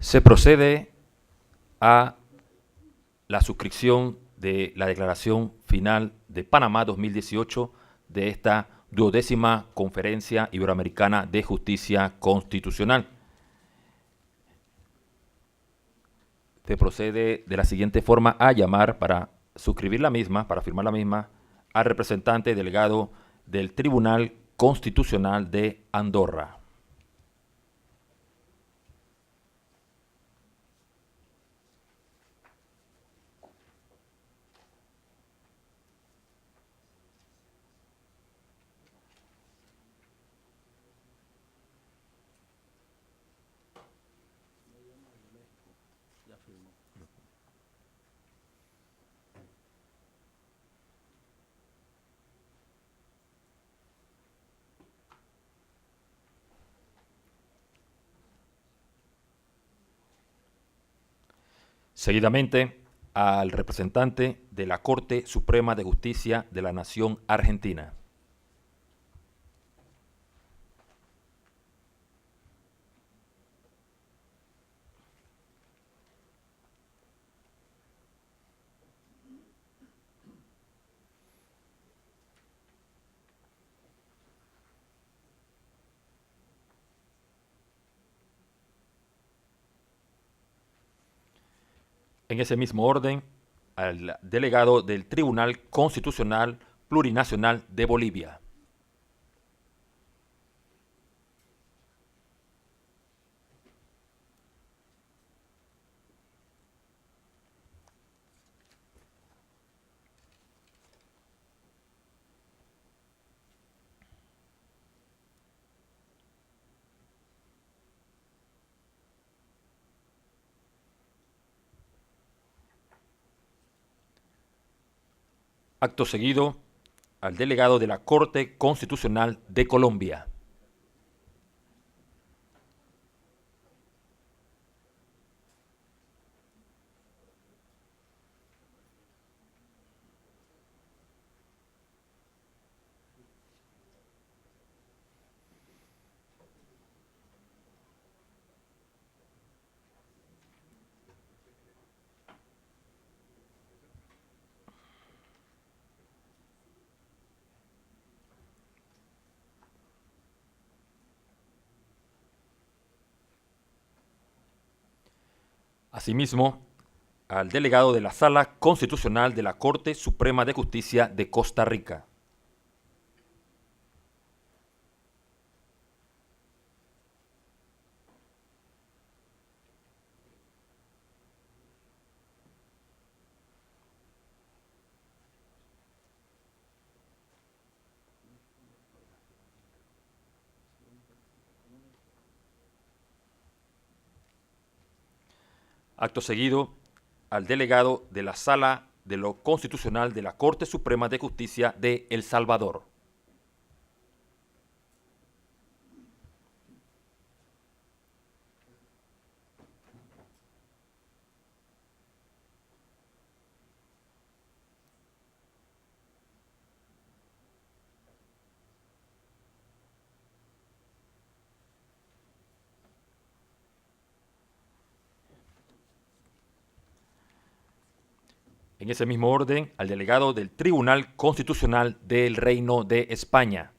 S1: Se procede a la suscripción de la Declaración Final de Panamá 2018 de esta 12ª Conferencia Iberoamericana de Justicia Constitucional. Se procede de la siguiente forma a llamar para suscribir la misma, para firmar la misma, al representante delegado del Tribunal Constitucional de Andorra. Seguidamente, al representante de la Corte Suprema de Justicia de la Nación Argentina. En ese mismo orden, al delegado del Tribunal Constitucional Plurinacional de Bolivia. Acto seguido, al delegado de la Corte Constitucional de Colombia. Asimismo, al delegado de la Sala Constitucional de la Corte Suprema de Justicia de Costa Rica. Acto seguido, al delegado de la Sala de lo Constitucional de la Corte Suprema de Justicia de El Salvador. En ese mismo orden, al delegado del Tribunal Constitucional del Reino de España.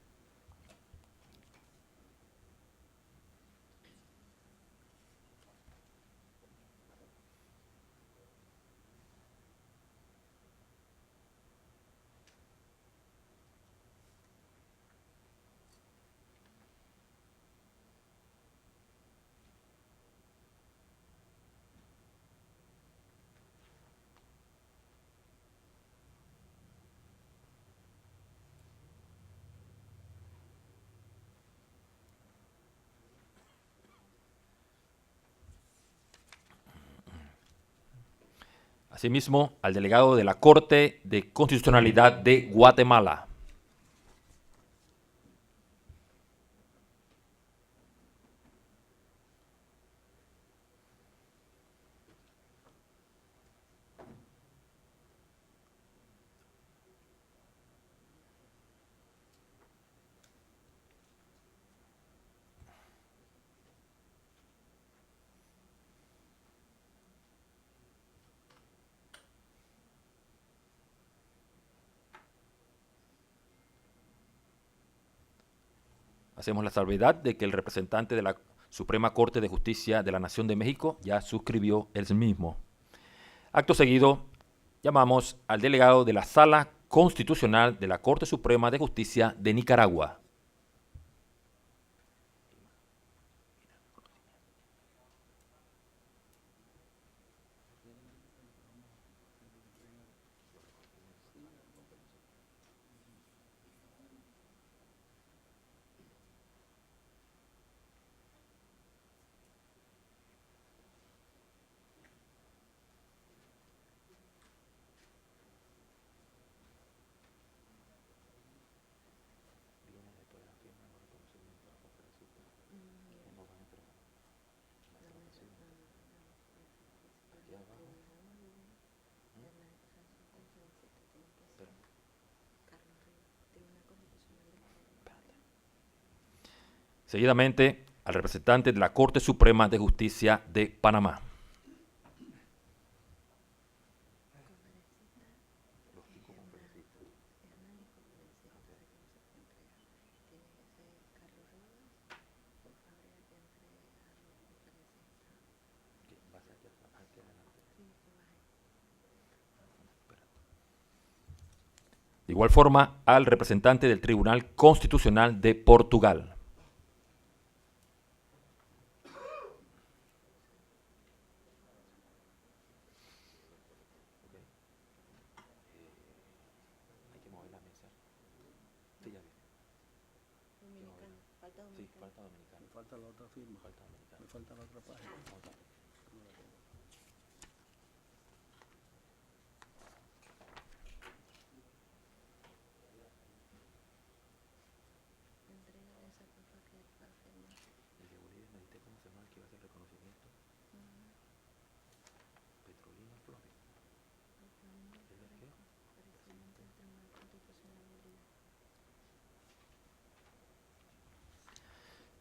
S1: Asimismo, al delegado de la Corte de Constitucionalidad de Guatemala. hacemos la salvedad de que el representante de la Suprema Corte de Justicia de la Nación de México ya suscribió el mismo. Acto seguido, llamamos al delegado de la Sala Constitucional de la Corte Suprema de Justicia de Nicaragua. Seguidamente, al representante de la Corte Suprema de Justicia de Panamá. De igual forma, al representante del Tribunal Constitucional de Portugal.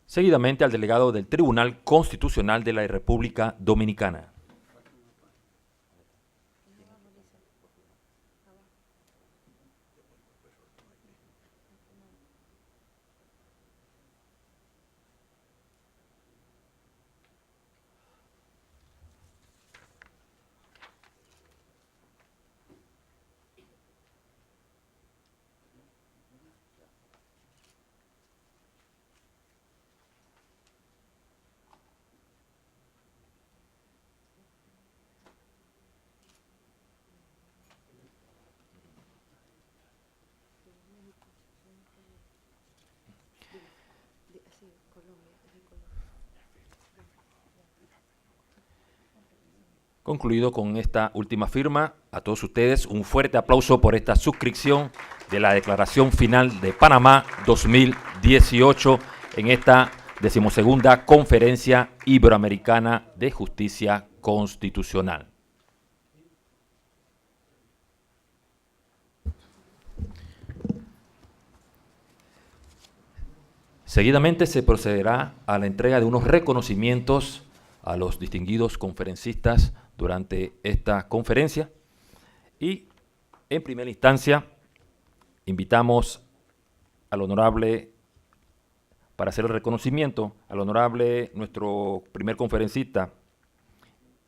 S1: Seguidamente al delegado del Tribunal Constitucional de la República Dominicana. Concluido con esta última firma, a todos ustedes un fuerte aplauso por esta suscripción de la Declaración Final de Panamá 2018 en esta 12ª Conferencia Iberoamericana de Justicia Constitucional. Seguidamente se procederá a la entrega de unos reconocimientos a los distinguidos conferencistas durante esta conferencia y, en primera instancia, invitamos al honorable, para hacer el reconocimiento, al honorable nuestro primer conferencista,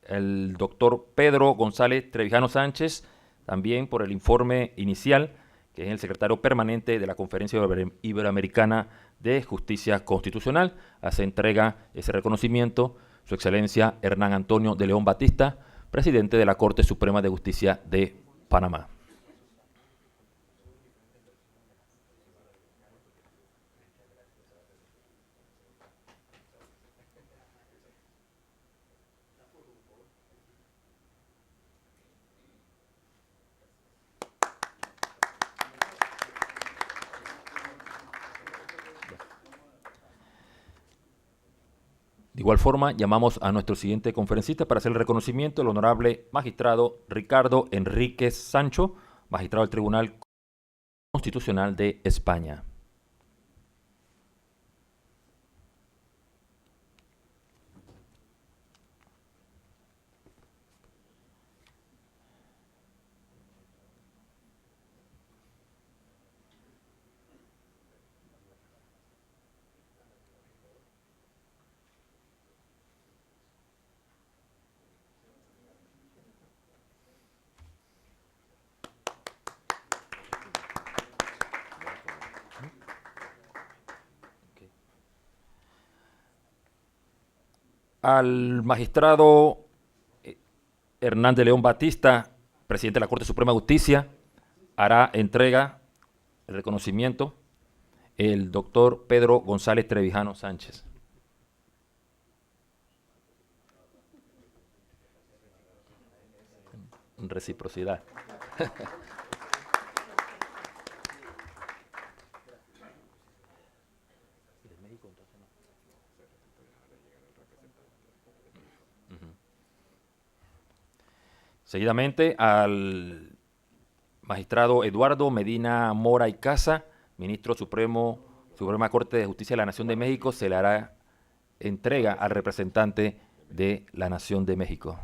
S1: el doctor Pedro González Trevijano Sánchez, también por el informe inicial, que es el secretario permanente de la Conferencia Iberoamericana de Justicia Constitucional. Hace entrega ese reconocimiento Su Excelencia Hernán Antonio de León Batista, presidente de la Corte Suprema de Justicia de Panamá. De igual forma, llamamos a nuestro siguiente conferencista para hacer el reconocimiento, el honorable magistrado Ricardo Enríquez Sancho, magistrado del Tribunal Constitucional de España. al magistrado Hernán de León Batista, presidente de la Corte Suprema de Justicia, hará entrega el reconocimiento el doctor Pedro González Trevijano Sánchez. Reciprocidad. Seguidamente al magistrado Eduardo Medina Mora y Casa, ministro Suprema Corte de Justicia de la Nación de México, se le hará entrega al representante de la Nación de México.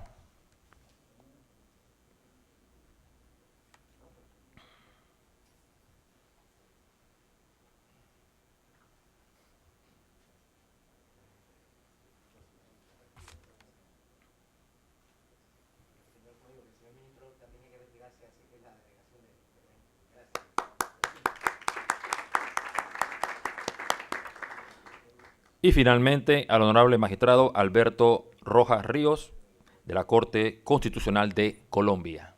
S1: Y finalmente al honorable magistrado Alberto Rojas Ríos, de la Corte Constitucional de Colombia.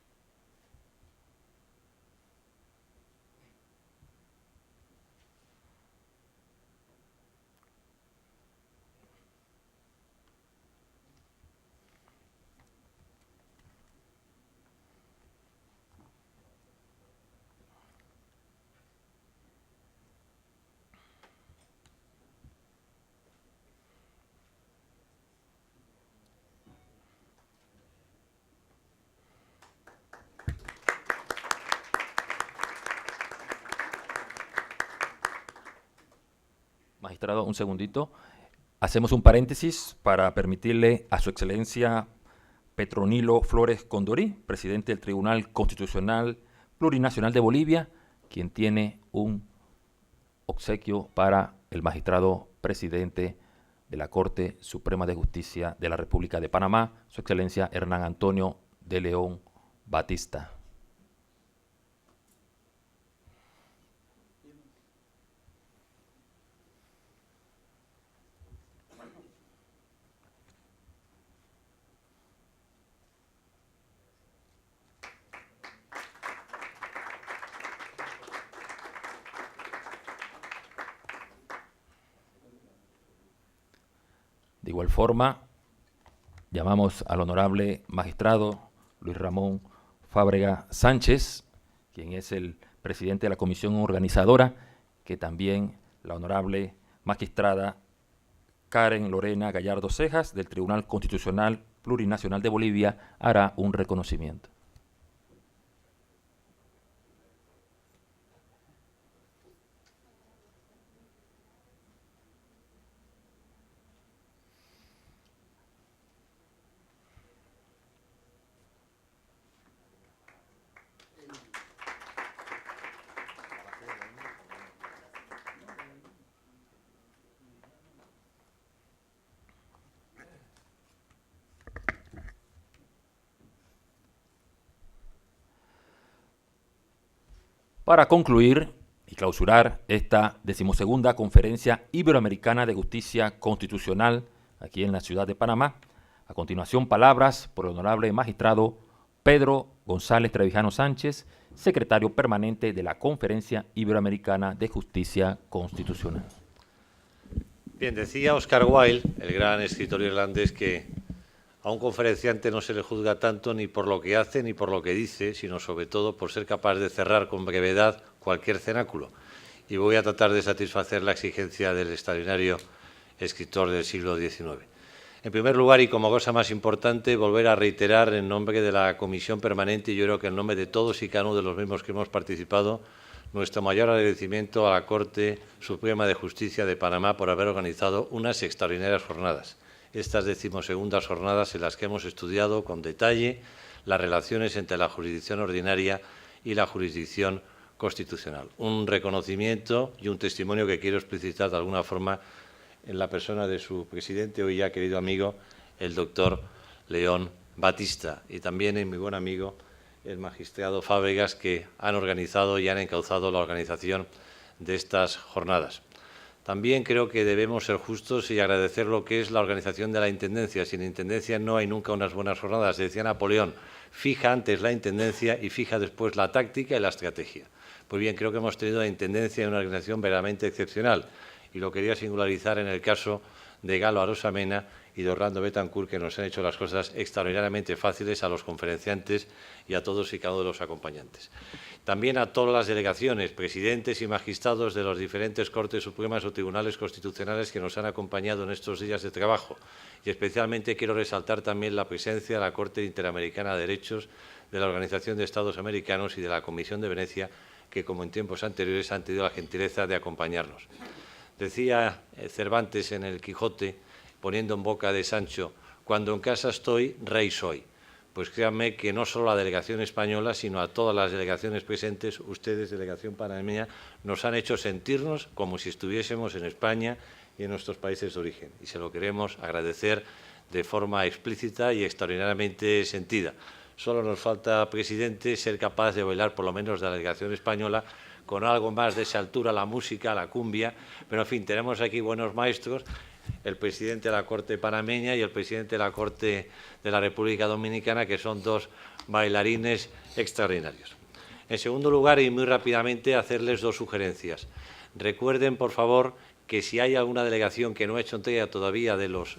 S1: Magistrado, un segundito. Hacemos un paréntesis para permitirle a su excelencia Petronilo Flores Condorí, presidente del Tribunal Constitucional Plurinacional de Bolivia, quien tiene un obsequio para el magistrado presidente de la Corte Suprema de Justicia de la República de Panamá, su excelencia Hernán Antonio de León Batista. De igual forma, llamamos al honorable magistrado Luis Ramón Fábrega Sánchez, quien es el presidente de la comisión organizadora, que también la honorable magistrada Karen Lorena Gallardo Cejas, del Tribunal Constitucional Plurinacional de Bolivia, hará un reconocimiento. Para concluir y clausurar esta 12ª Conferencia Iberoamericana de Justicia Constitucional aquí en la ciudad de Panamá, a continuación palabras por el honorable magistrado Pedro González Trevijano Sánchez, secretario permanente de la Conferencia Iberoamericana de Justicia Constitucional.
S2: Bien, decía Oscar Wilde, el gran escritor irlandés, que a un conferenciante no se le juzga tanto ni por lo que hace ni por lo que dice, sino sobre todo por ser capaz de cerrar con brevedad cualquier cenáculo. Y voy a tratar de satisfacer la exigencia del extraordinario escritor del siglo XIX. En primer lugar, y como cosa más importante, volver a reiterar en nombre de la Comisión Permanente, y yo creo que en nombre de todos y cada uno de los mismos que hemos participado, nuestro mayor agradecimiento a la Corte Suprema de Justicia de Panamá por haber organizado unas extraordinarias jornadas. Estas 12ª jornadas en las que hemos estudiado con detalle las relaciones entre la jurisdicción ordinaria y la jurisdicción constitucional. Un reconocimiento y un testimonio que quiero explicitar de alguna forma en la persona de su presidente, hoy ya querido amigo, el doctor León Batista, y también en mi buen amigo, el magistrado Fábregas, que han organizado y han encauzado la organización de estas jornadas. También creo que debemos ser justos y agradecer lo que es la organización de la Intendencia. Sin Intendencia no hay nunca unas buenas jornadas. Decía Napoleón, fija antes la Intendencia y fija después la táctica y la estrategia. Pues bien, creo que hemos tenido la Intendencia en una organización verdaderamente excepcional y lo quería singularizar en el caso de Galo Arosamena y de Orlando Betancourt, que nos han hecho las cosas extraordinariamente fáciles a los conferenciantes y a todos y cada uno de los acompañantes. También a todas las delegaciones, presidentes y magistrados de las diferentes Cortes Supremas o Tribunales Constitucionales que nos han acompañado en estos días de trabajo. Y especialmente quiero resaltar también la presencia de la Corte Interamericana de Derechos, de la Organización de Estados Americanos y de la Comisión de Venecia, que como en tiempos anteriores han tenido la gentileza de acompañarnos. Decía Cervantes en el Quijote, poniendo en boca de Sancho, cuando en casa estoy, rey soy. Pues créanme que no solo la delegación española, sino a todas las delegaciones presentes, ustedes, delegación panameña, nos han hecho sentirnos como si estuviésemos en España y en nuestros países de origen. Y se lo queremos agradecer de forma explícita y extraordinariamente sentida. Solo nos falta, presidente, ser capaz de bailar, por lo menos de la delegación española, con algo más de esa altura, la música, la cumbia, pero en fin, tenemos aquí buenos maestros, el presidente de la Corte panameña y el presidente de la Corte de la República Dominicana, que son dos bailarines extraordinarios. En segundo lugar, y muy rápidamente, hacerles dos sugerencias. Recuerden, por favor, que si hay alguna delegación que no ha hecho entrega todavía de los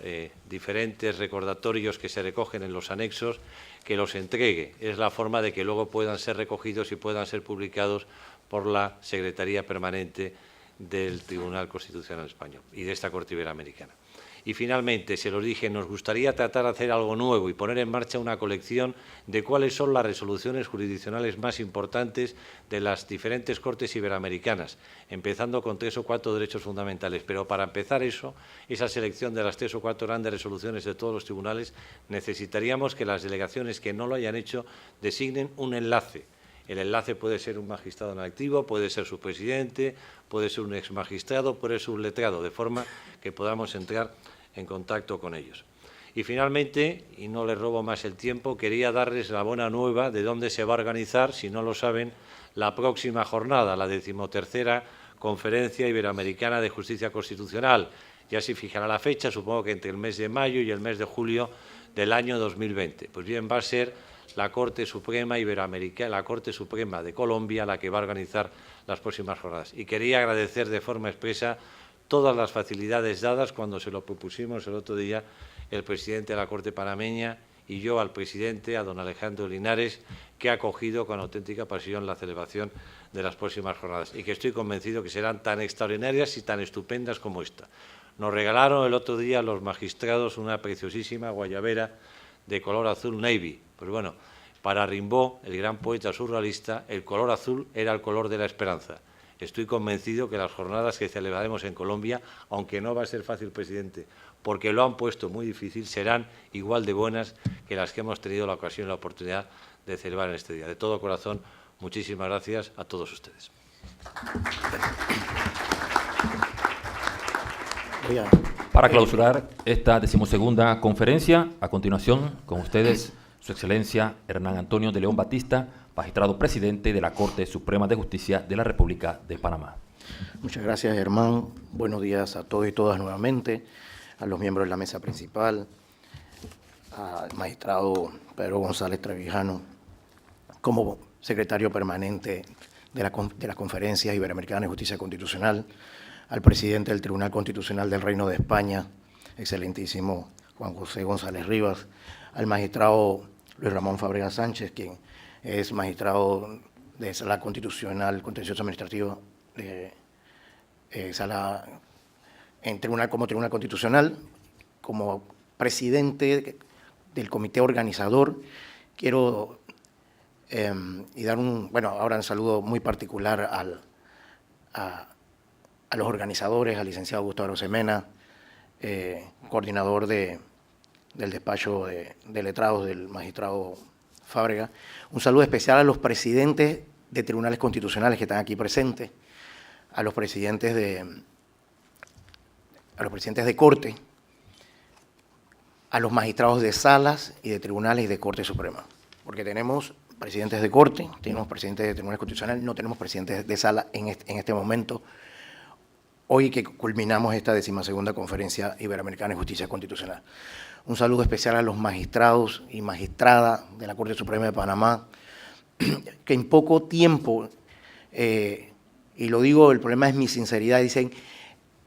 S2: diferentes recordatorios que se recogen en los anexos, que los entregue. Es la forma de que luego puedan ser recogidos y puedan ser publicados por la Secretaría Permanente del Tribunal Constitucional Español y de esta Corte Iberoamericana. Y finalmente, se los dije, nos gustaría tratar de hacer algo nuevo y poner en marcha una colección de cuáles son las resoluciones jurisdiccionales más importantes de las diferentes Cortes Iberoamericanas, empezando con 3 o 4 derechos fundamentales. Pero para empezar eso, esa selección de las 3 o 4 grandes resoluciones de todos los tribunales, necesitaríamos que las delegaciones que no lo hayan hecho designen un enlace. El enlace puede ser un magistrado en activo, puede ser su presidente, puede ser un exmagistrado, puede ser un letrado, de forma que podamos entrar en contacto con ellos. Y finalmente, y no les robo más el tiempo, quería darles la buena nueva de dónde se va a organizar, si no lo saben, la próxima jornada, la 13ª Conferencia Iberoamericana de Justicia Constitucional. Ya se fijará la fecha, supongo que entre el mes de mayo y el mes de julio del año 2020. Pues bien, va a ser la Corte Suprema Iberoamericana, la Corte Suprema de Colombia, la que va a organizar las próximas jornadas. Y quería agradecer de forma expresa todas las facilidades dadas cuando se lo propusimos el otro día el presidente de la Corte panameña y yo al presidente, a don Alejandro Linares, que ha acogido con auténtica pasión la celebración de las próximas jornadas y que estoy convencido que serán tan extraordinarias y tan estupendas como esta. Nos regalaron el otro día los magistrados una preciosísima guayabera de color azul navy. Pues bueno, para Rimbaud, el gran poeta surrealista, el color azul era el color de la esperanza. Estoy convencido que las jornadas que celebraremos en Colombia, aunque no va a ser fácil, presidente, porque lo han puesto muy difícil, serán igual de buenas que las que hemos tenido la ocasión y la oportunidad de celebrar en este día. De todo corazón, muchísimas gracias a todos ustedes.
S1: Para clausurar esta 12ª conferencia, a continuación, con ustedes, Su Excelencia Hernán Antonio de León Batista, magistrado presidente de la Corte Suprema de Justicia de la República de Panamá.
S6: Muchas gracias, Germán. Buenos días a todos y todas nuevamente, a los miembros de la mesa principal, al magistrado Pedro González Trevijano, como secretario permanente de la Conferencia Iberoamericana de Justicia Constitucional, al presidente del Tribunal Constitucional del Reino de España, excelentísimo Juan José González Rivas, al magistrado Luis Ramón Fábregas Sánchez, quien es magistrado de Sala Constitucional, Contencioso Administrativo, como Tribunal Constitucional, como presidente del comité organizador. Quiero dar ahora un saludo muy particular a los organizadores, al licenciado Gustavo Arosemena, coordinador del despacho de letrados del magistrado Fábrega. Un saludo especial a los presidentes de tribunales constitucionales que están aquí presentes, a los presidentes de corte, a los magistrados de salas y de tribunales y de Corte Suprema, porque tenemos presidentes de corte, tenemos presidentes de tribunales constitucionales, no tenemos presidentes de sala en este momento. hoy que culminamos esta 12ª Conferencia Iberoamericana de Justicia Constitucional. Un saludo especial a los magistrados y magistradas de la Corte Suprema de Panamá, que en poco tiempo, y lo digo, el problema es mi sinceridad, dicen,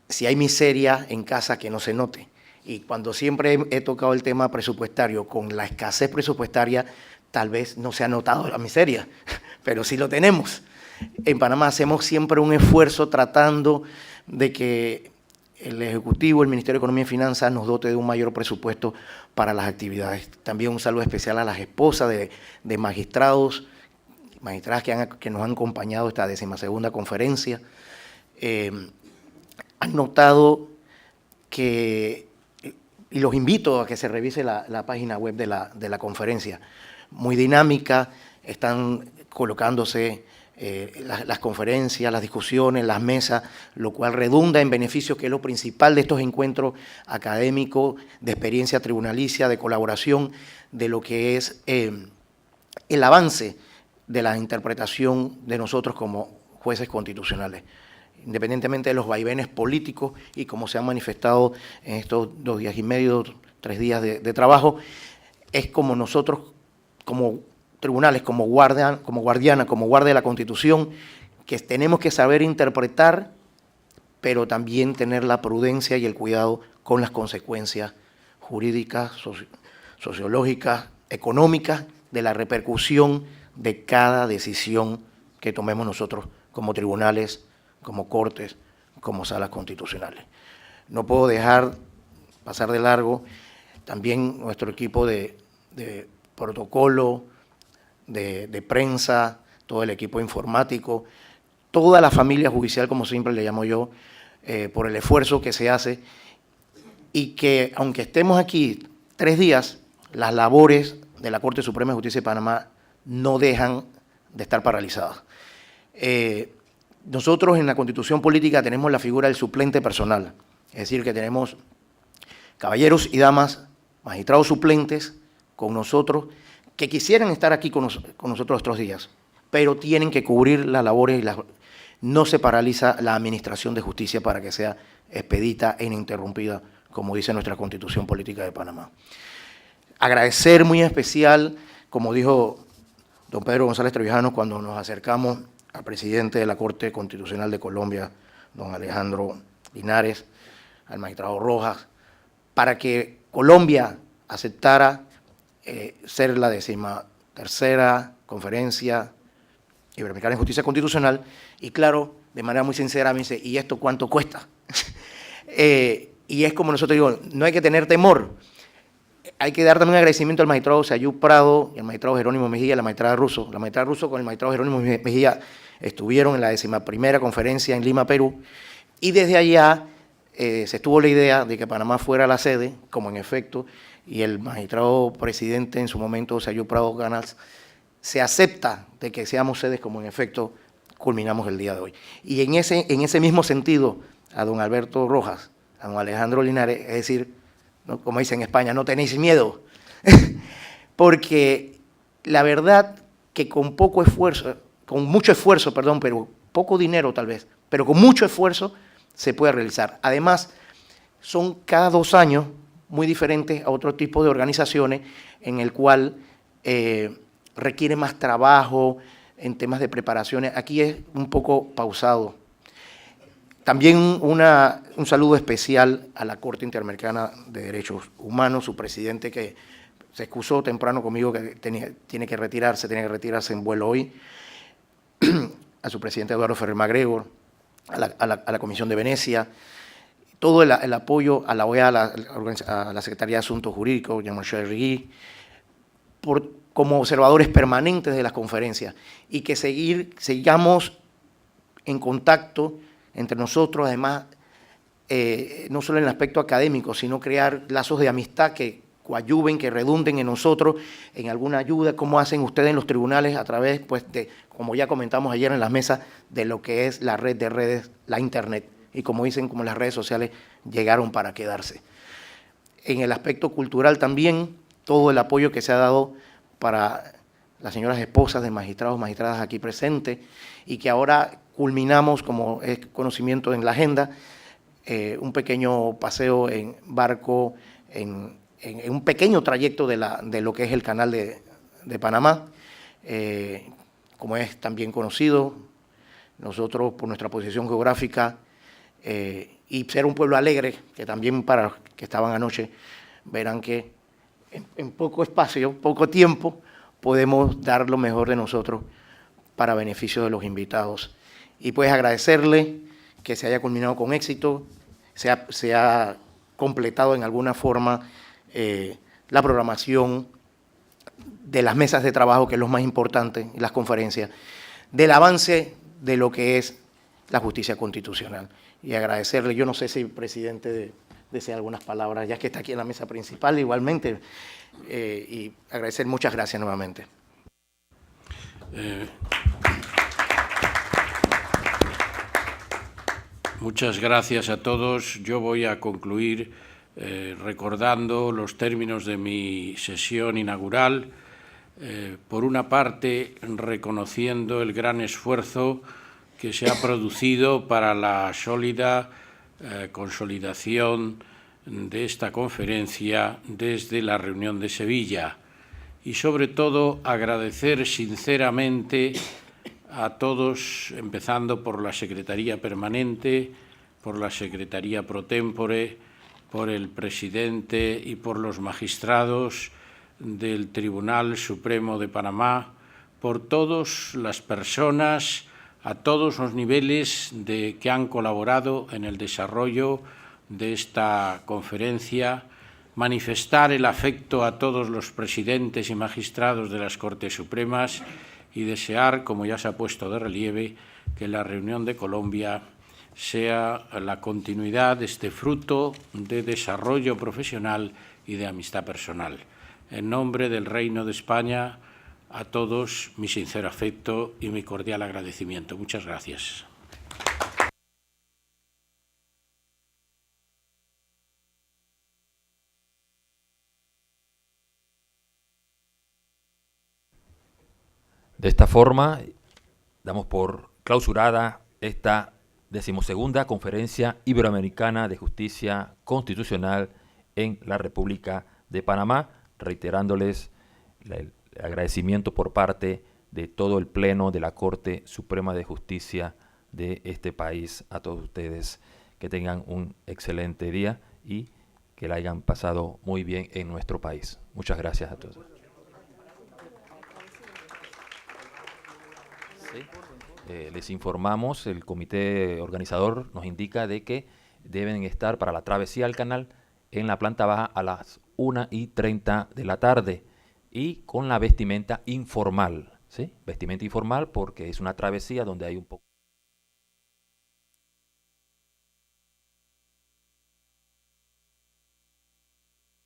S6: si hay miseria en casa que no se note. Y cuando siempre he tocado el tema presupuestario, con la escasez presupuestaria, tal vez no se ha notado la miseria, pero sí lo tenemos. En Panamá hacemos siempre un esfuerzo tratando de que el Ejecutivo, el Ministerio de Economía y Finanzas nos dote de un mayor presupuesto para las actividades. También un saludo especial a las esposas de magistradas que nos han acompañado esta 12ª conferencia. Han notado que, y los invito a que se revise la página web de la conferencia, muy dinámica, están colocándose las conferencias, las discusiones, las mesas, lo cual redunda en beneficio, que es lo principal de estos encuentros académicos, de experiencia tribunalicia, de colaboración, de lo que es el avance de la interpretación de nosotros como jueces constitucionales, independientemente de los vaivenes políticos y como se han manifestado en estos 2 días y medio, 3 días de trabajo, es como nosotros, como tribunales, como guardia de la Constitución, que tenemos que saber interpretar, pero también tener la prudencia y el cuidado con las consecuencias jurídicas, sociológicas, económicas, de la repercusión de cada decisión que tomemos nosotros como tribunales, como cortes, como salas constitucionales. No puedo dejar pasar de largo también nuestro equipo de protocolo, de prensa, todo el equipo informático, toda la familia judicial, como siempre le llamo yo, por el esfuerzo que se hace, y que aunque estemos aquí 3 días, las labores de la Corte Suprema de Justicia de Panamá no dejan de estar paralizadas. Nosotros en la Constitución Política tenemos la figura del suplente personal, es decir, que tenemos caballeros y damas, magistrados suplentes con nosotros, que quisieran estar aquí con nosotros estos días, pero tienen que cubrir las labores y no se paraliza la administración de justicia para que sea expedita e ininterrumpida, como dice nuestra Constitución Política de Panamá. Agradecer muy especial, como dijo don Pedro González Trevijano, cuando nos acercamos al presidente de la Corte Constitucional de Colombia, don Alejandro Linares, al magistrado Rojas, para que Colombia aceptara ser la 13ª Conferencia Iberoamericana de Justicia Constitucional, y claro, de manera muy sincera me dice, ¿y esto cuánto cuesta? Y es como nosotros digo, no hay que tener temor, hay que dar también un agradecimiento al magistrado Sayú Prado y al magistrado Jerónimo Mejía y a la magistrada Russo. La magistrada Russo con el magistrado Jerónimo Mejía estuvieron en la 11ª conferencia en Lima, Perú, y desde allá se estuvo la idea de que Panamá fuera la sede, como en efecto, y el magistrado presidente en su momento, Sayú Prado Ganas, se acepta de que seamos sedes, como en efecto culminamos el día de hoy. Y en ese mismo sentido, a don Alberto Rojas, a don Alejandro Linares, es decir, ¿no?, como dicen en España, no tenéis miedo, porque la verdad que con mucho esfuerzo, pero poco dinero tal vez, pero con mucho esfuerzo se puede realizar. Además, son cada 2 años muy diferentes a otro tipo de organizaciones en el cual requiere más trabajo en temas de preparaciones. Aquí es un poco pausado. También un saludo especial a la Corte Interamericana de Derechos Humanos, su presidente que se excusó temprano conmigo, que tiene que retirarse en vuelo hoy, a su presidente Eduardo Ferrer MacGregor, a la Comisión de Venecia, todo el apoyo a la OEA, a la Secretaría de Asuntos Jurídicos, Jean-Michel Rigui, como observadores permanentes de las conferencias, y que sigamos en contacto entre nosotros, además, no solo en el aspecto académico, sino crear lazos de amistad que coadyuven, que redunden en nosotros, en alguna ayuda, como hacen ustedes en los tribunales a través, pues, como ya comentamos ayer en las mesas, de lo que es la red de redes, la Internet, y como dicen, como las redes sociales llegaron para quedarse. En el aspecto cultural también, todo el apoyo que se ha dado para las señoras esposas de magistrados, magistradas aquí presentes, y que ahora, culminamos, como es conocimiento en la agenda, un pequeño paseo en barco, en un pequeño trayecto de lo que es el canal de Panamá. Como es también conocido, nosotros por nuestra posición geográfica y ser un pueblo alegre, que también para los que estaban anoche verán que en poco espacio, poco tiempo, podemos dar lo mejor de nosotros para beneficio de los invitados. Y pues agradecerle que se haya culminado con éxito, se ha completado en alguna forma la programación de las mesas de trabajo, que es lo más importante, y las conferencias, del avance de lo que es la justicia constitucional. Y agradecerle, yo no sé si el presidente desea algunas palabras, ya que está aquí en la mesa principal igualmente, y agradecer, muchas gracias nuevamente.
S7: Muchas gracias a todos. Yo voy a concluir recordando los términos de mi sesión inaugural. Por una parte, reconociendo el gran esfuerzo que se ha producido para la sólida consolidación de esta conferencia desde la reunión de Sevilla y, sobre todo, agradecer sinceramente a todos, empezando por la Secretaría Permanente, por la Secretaría Pro Tempore, por el presidente y por los magistrados del Tribunal Supremo de Panamá, por todas las personas a todos los niveles que han colaborado en el desarrollo de esta conferencia, manifestar el afecto a todos los presidentes y magistrados de las Cortes Supremas y desear, como ya se ha puesto de relieve, que la reunión de Colombia sea la continuidad de este fruto de desarrollo profesional y de amistad personal. En nombre del Reino de España, a todos mi sincero afecto y mi cordial agradecimiento. Muchas gracias.
S1: De esta forma, damos por clausurada esta 12ª Conferencia Iberoamericana de Justicia Constitucional en la República de Panamá, reiterándoles el agradecimiento por parte de todo el Pleno de la Corte Suprema de Justicia de este país a todos ustedes. Que tengan un excelente día y que la hayan pasado muy bien en nuestro país. Muchas gracias a todos. Sí. Les informamos, el comité organizador nos indica de que deben estar para la travesía al canal en la planta baja a las 1:30 de la tarde y con la vestimenta informal, ¿sí? Vestimenta informal porque es una travesía donde hay un poco